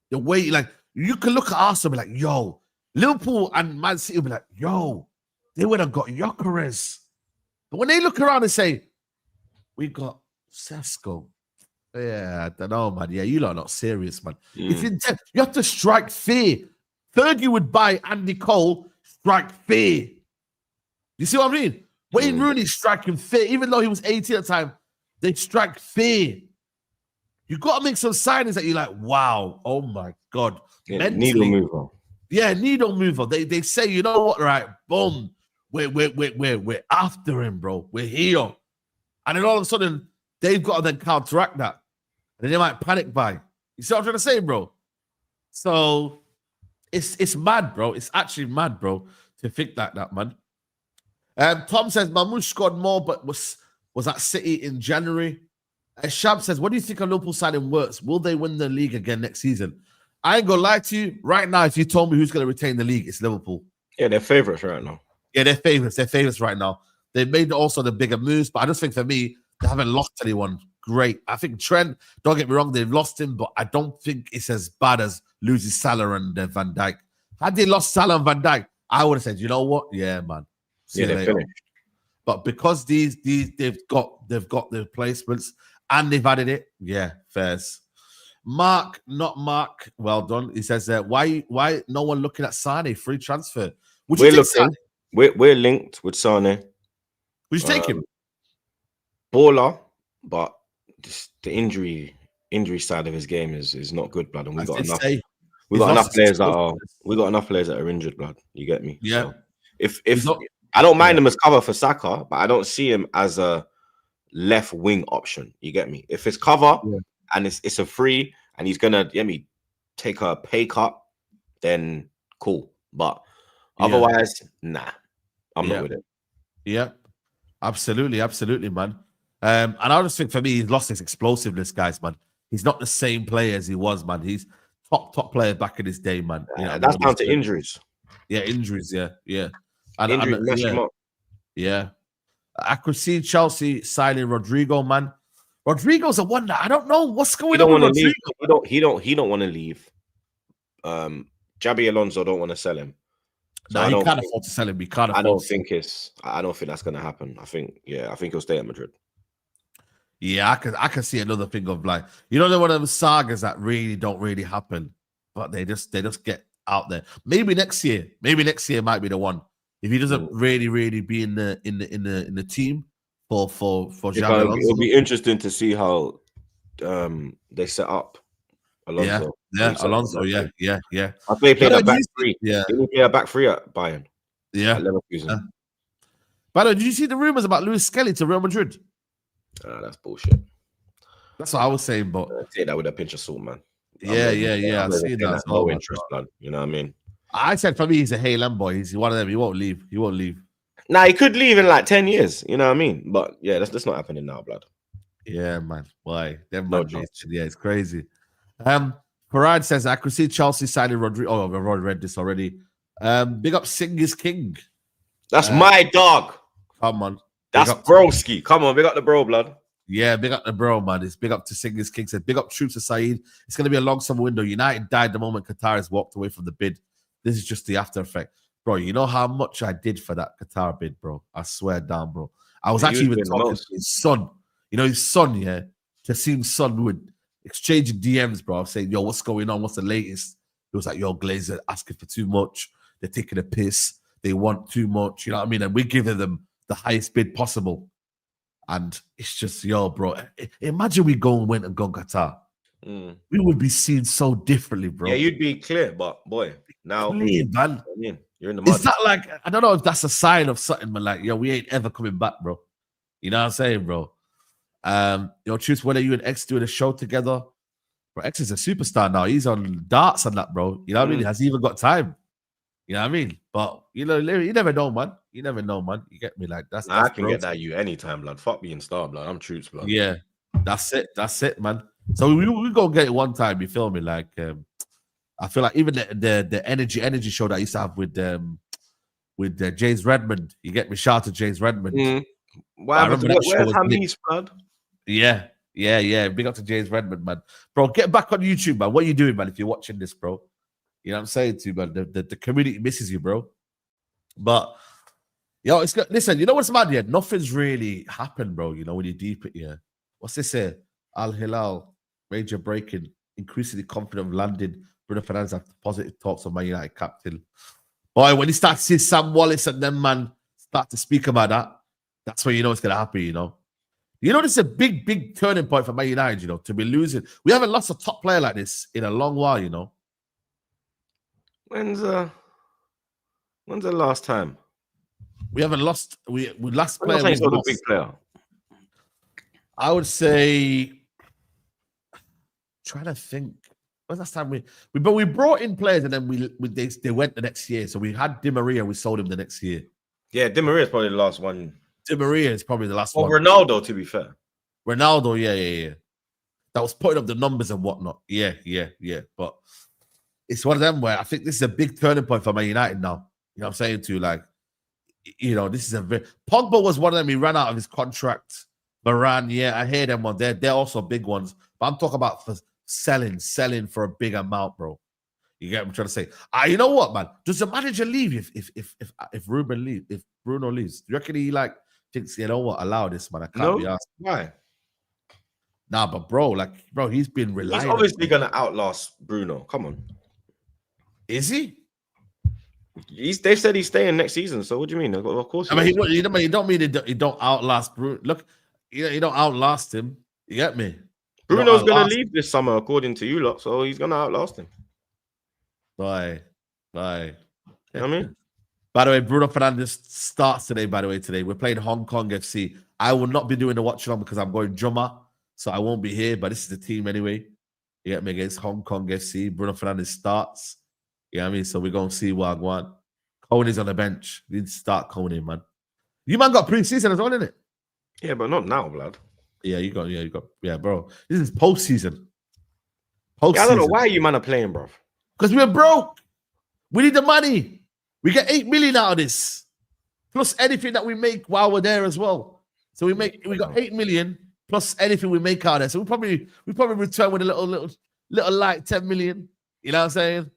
the way, like, you can look at Arsenal and be like, yo, Liverpool and Man City will be like, yo, they would have got Gyokeres. But when they look around and say, we got Sesko. Yeah, I don't know, man. Yeah, you lot are not serious, man. It's intent. You have to strike fear. Fergie would buy Andy Cole, strike fear. You see what I mean? Wayne Rooney's striking fear. Even though he was 18 at the time, they strike fear. You got to make some signings that you're like, wow, oh my God. Yeah, needle mover. Yeah, needle mover. They say, you know what, right? Boom. We're after him, bro. We're here. And then all of a sudden, they've got to then counteract that. And then they might panic buy. You see what I'm trying to say, bro? So it's mad, bro. It's actually mad, bro, to think that, man. Tom says, Mamouche scored more, but was at City in January. Shab says, what do you think of Liverpool signing works? Will they win the league again next season? I ain't going to lie to you. Right now, if you told me who's going to retain the league, it's Liverpool. Yeah, they're favourites right now. Yeah, they're favourites. They're favourites right now. They've made also the bigger moves, but I just think for me, they haven't lost anyone great. I think Trent, don't get me wrong, they've lost him, but I don't think it's as bad as losing Salah and Van Dijk. Had they lost Salah and Van Dijk, I would have said, you know what? Yeah, man. Yeah, they're finished. But because they've got the replacements and they've added it, yeah, fairs. Mark, not Mark, well done. He says, why no one looking at Sane free transfer? We're looking. We're linked with Sane. Would you take him? Baller, but the injury side of his game is not good, blood. And we got enough players that are injured, blood. You get me? Yeah. So if I don't mind him as cover for Saka, but I don't see him as a left wing option. You get me? If it's cover and it's a free and he's gonna take a pay cut, then cool. But otherwise, nah, I'm not with it. Yeah, absolutely, man. And I just think for me, he's lost his explosiveness, guys, man. He's not the same player as he was, man. He's top player back in his day, man. That's down to injuries. Yeah, injuries, yeah. Injuries mess him up. Yeah. I could see Chelsea signing Rodrigo, man. Rodrigo's a wonder. I don't know what's going on with Rodrigo. He don't want to leave. Jabi Alonso don't want to sell him. So no, he can't afford to sell him. I don't think that's going to happen. I think he'll stay at Madrid. Yeah, I can see another thing of like, you know, one of the sagas that don't really happen, but they just get out there. Maybe next year might be the one. If he doesn't really be in the team for Jabi Alonso. It'll be interesting to see how they set up Alonso. Yeah, Alonso. Yeah. I think he played a back three. Yeah, didn't he play a back three at Bayern? Yeah. At Leverkusen. By the way, did you see the rumors about Luis Skelly to Real Madrid? That's bullshit. That's what I was saying, but take that with a pinch of salt, man. Yeah, yeah. I've seen that as well, No man. interest, blood. You know what I mean? I said for me, he's a Haaland boy. He's one of them. He won't leave. He won't leave. Nah, he could leave in like 10 years. You know what I mean? But yeah, that's not happening now, blood. Yeah, man. Why? Them No man, chance. yeah, it's crazy. Farad says I could see Chelsea signing Rodri. Oh, I've already read this already. Big up Singers King. That's my dog. Come on. That's broski. Come on, big up the bro, blood. Yeah, big up the bro, man. It's big up to Singers King. Said big up troops to Saeed. It's going to be a long summer window. United died the moment Qatar has walked away from the bid. This is just the after effect. Bro, you know how much I did for that Qatar bid, bro? I swear down, bro. I was actually even talking to his son. You know, his son, yeah? Kassim's son would exchange DMs, bro. I was saying, yo, what's going on? What's the latest? It was like, yo, Glazer asking for too much. They're taking a piss. They want too much. You know what I mean? And we're giving them the highest bid possible. And it's just, yo, bro. Imagine we went and gone Qatar. We would be seen so differently, bro. Yeah, you'd be clear, but boy, now clear, man. I mean, you're in the mud. It's not like, I don't know if that's a sign of something, but like, yo, we ain't ever coming back, bro. You know what I'm saying, bro? Yo, choose whether you and X doing a show together. Bro, X is a superstar now. He's on darts and that, bro. You know what I mean? Has he even got time? You know what I mean? But you know, you never know, man. You never know, man. You get me? Like that's I can get that you anytime, blood. Fuck being star, blood. I'm troops, blood. Yeah, that's it, man. So we gonna get it one time. You feel me? Like I feel like even the energy show that I used to have with James Redmond. You get me? Shout out to James Redmond. Where's Hamis, blood? Yeah. Big up to James Redmond, man. Bro, get back on YouTube, man. What are you doing, man? If you're watching this, bro, you know what I'm saying to you, man. The community misses you, bro. But yo, it's good. Listen, you know what's mad yet? Nothing's really happened, bro. You know when you deep it, yeah. What's this here? Al-Hilal major breaking, increasingly confident of landing. Bruno Fernandes after positive talks on Man United captain. Boy, when you start to see Sam Wallace and them man start to speak about that, that's when you know it's gonna happen. You know this is a big turning point for Man United. You know, to be losing. We haven't lost a top player like this in a long while. You know. When's the last time? We haven't lost. We last player. We lost. A big player. I would say. Trying to think. When's last time we brought in players and then they went the next year. So we had Di Maria. We sold him the next year. Yeah, Di Maria is probably the last one. Di Maria is probably the last one. Ronaldo, to be fair. Ronaldo, yeah. That was putting up the numbers and whatnot. Yeah. But it's one of them where I think this is a big turning point for Man United now. You know what I'm saying to you? Like, you know, this is Pogba was one of them. He ran out of his contract. Varane, yeah, I hear them on there. They're also big ones. But I'm talking about for selling for a big amount, bro. You get what I'm trying to say? You know what, man? Does the manager leave if Ruben leaves? If Bruno leaves, do you reckon he like thinks, you know what, allow this, man? I can't be asked. Why? Nah, but bro, he's been reliant. He's obviously gonna outlast Bruno. Come on. Is he? They said he's staying next season. So what do you mean? Of course. I mean, you don't mean he don't outlast Bruno. Look, you don't outlast him. You get me? Bruno's gonna leave this summer, according to you lot. So he's gonna outlast him. Bye. You know what I mean? By the way, Bruno Fernandes starts today. By the way, today we're playing Hong Kong FC. I will not be doing the watch along because I'm going Juma, so I won't be here. But this is the team anyway. You get me? Against Hong Kong FC. Bruno Fernandes starts. You know what I mean? So we're going to see Wagwan. Coney's on the bench. We need to start Coney, man. You man got pre-season as well, innit? Yeah, but not now, blood. Yeah, you got, bro. This is postseason. Yeah, I don't know why you man are playing, bro. Because we're broke. We need the money. We get 8 million out of this. Plus anything that we make while we're there as well. So we got 8 million plus anything we make out of there. So we probably return with a little like 10 million. You know what I'm saying?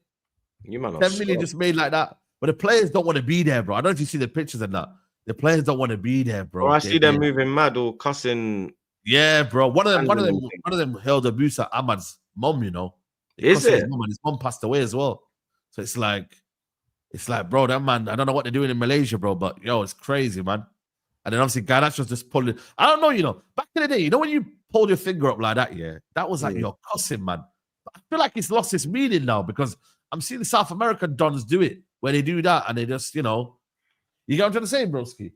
You man 10 million just made like that. But the players don't want to be there, bro. I don't know if you see the pictures of that. The players don't want to be there, bro. Or I see them moving mad or cussing. Yeah, bro. One of them held abuse at Ahmad's mom, you know. Is it? His mom passed away as well. So it's like, bro, that man, I don't know what they're doing in Malaysia, bro, but yo, it's crazy, man. And then obviously Garnacho's just pulling. I don't know, you know, back in the day, you know when you pulled your finger up like that, yeah, that was like your cussing, man. But I feel like it's lost its meaning now because I'm seeing the South American dons do it where they do that and they just, you know, you get what I'm trying to say, broski?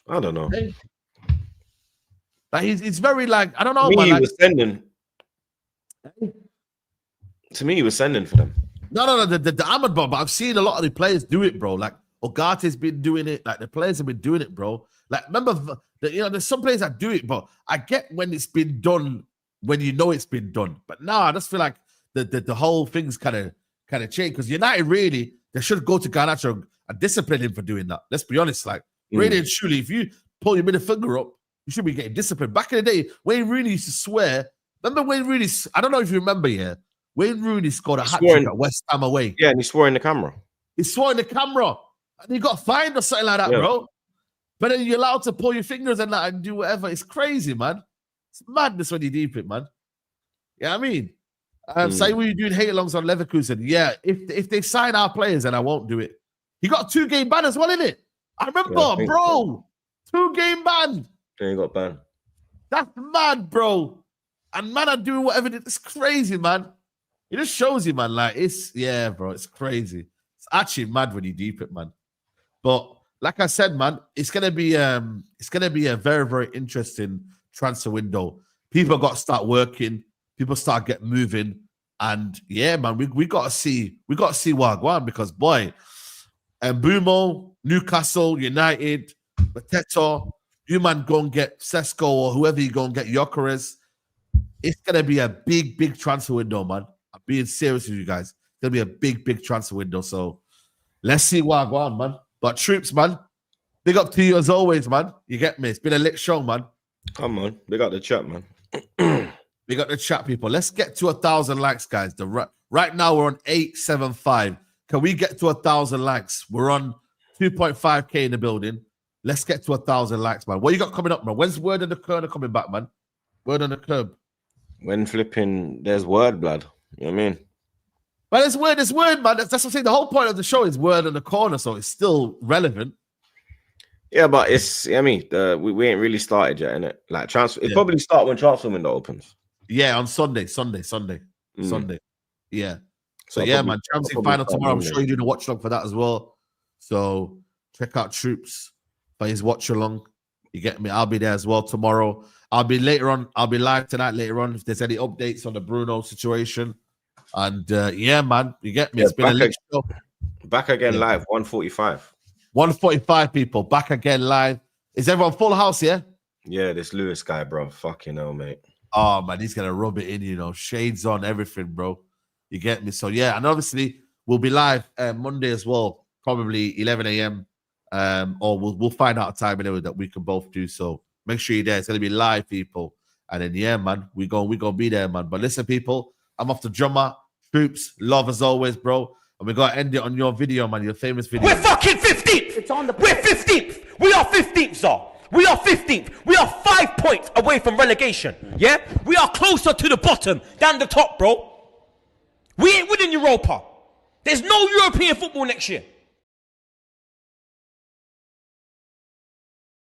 I don't know. Hey. Like it's very like, I don't know, Me, man. he like, was sending. To me, he was sending for them. No. The Ahmad, bro. But I've seen a lot of the players do it, bro. Like Ogate's been doing it. Like the players have been doing it, bro. Like remember, there's some players that do it, but I get when it's been done, when you know it's been done. But now I just feel like the whole thing's kind of changed because United really they should go to Garnacho and discipline him for doing that. Let's be honest, like really and truly, if you pull your middle finger up, you should be getting disciplined. Back in the day, Wayne Rooney used to swear. Remember Wayne Rooney? I don't know if you remember, yeah. Wayne Rooney scored a hat-trick at West Ham away. Yeah, and he swore in the camera. He swore in the camera. And he got fined or something like that, bro. But then you're allowed to pull your fingers and that and do whatever. It's crazy, man. It's madness when you deep it, man. You know what I mean? Say what you're doing hate-alongs on Leverkusen. Yeah, if they sign our players, then I won't do it. He got a 2-game ban as well, innit? I remember, bro. 2-game ban. Yeah, he got banned. That's mad, bro. And man are doing whatever. It's crazy, man. It just shows you, man. Like bro. It's crazy. It's actually mad when you deep it, man. But like I said, man, it's gonna be a very, very interesting transfer window. People got to start working. People start get moving, and yeah, man, we got to see Wagwan because boy, Mbumo, Newcastle United, Mateta, you man go and get Sesko or whoever you go and get Gyokeres. It's gonna be a big transfer window, man. I'm being serious with you guys. It's gonna be a big transfer window. So let's see Wagwan, man. But troops, man, big up to you as always, man. You get me? It's been a lit show, man. Come on, big up the chat, man. We got the chat, people. Let's get to 1,000 likes, guys. Right now we're on 875. Can we get to 1,000 likes? We're on 2.5k in the building. Let's get to 1,000 likes, man. What you got coming up, man? When's Word on the Corner coming back, man? Word on the Curb. When flipping, there's word, blood. You know what I mean? But it's word, man. That's what I'm saying. The whole point of the show is Word on the Corner, so it's still relevant. Yeah, but it's, I mean, we ain't really started yet, innit? Like, transfer, it probably start when transfer window opens. Yeah, on Sunday. Yeah. So yeah, man, Champions League final tomorrow. I'm sure you're doing a watch along for that as well. So check out Troops for his watch along. You get me? I'll be there as well tomorrow. I'll be live tonight later on if there's any updates on the Bruno situation. And yeah, man, you get me? It's been a late show. Back again live, 145. 145 people, back again live. Is everyone full house, yeah? Yeah, this Lewis guy, bro. Fucking hell, mate. Oh, man, he's going to rub it in, shades on, everything, bro. You get me? So, yeah, and obviously, we'll be live Monday as well, probably 11 a.m. Or we'll find out a time anyway that we can both do. So, make sure you're there. It's going to be live, people. And then, yeah, man, we going to be there, man. But listen, people, I'm off to drummer. Troops, love as always, bro. And we're going to end it on your video, man, your famous video. We're fucking 15th. It's on the We're 15th. We are 15th, sir. We are 15th. We are 5 points away from relegation. Yeah? We are closer to the bottom than the top, bro. We ain't winning Europa. There's no European football next year.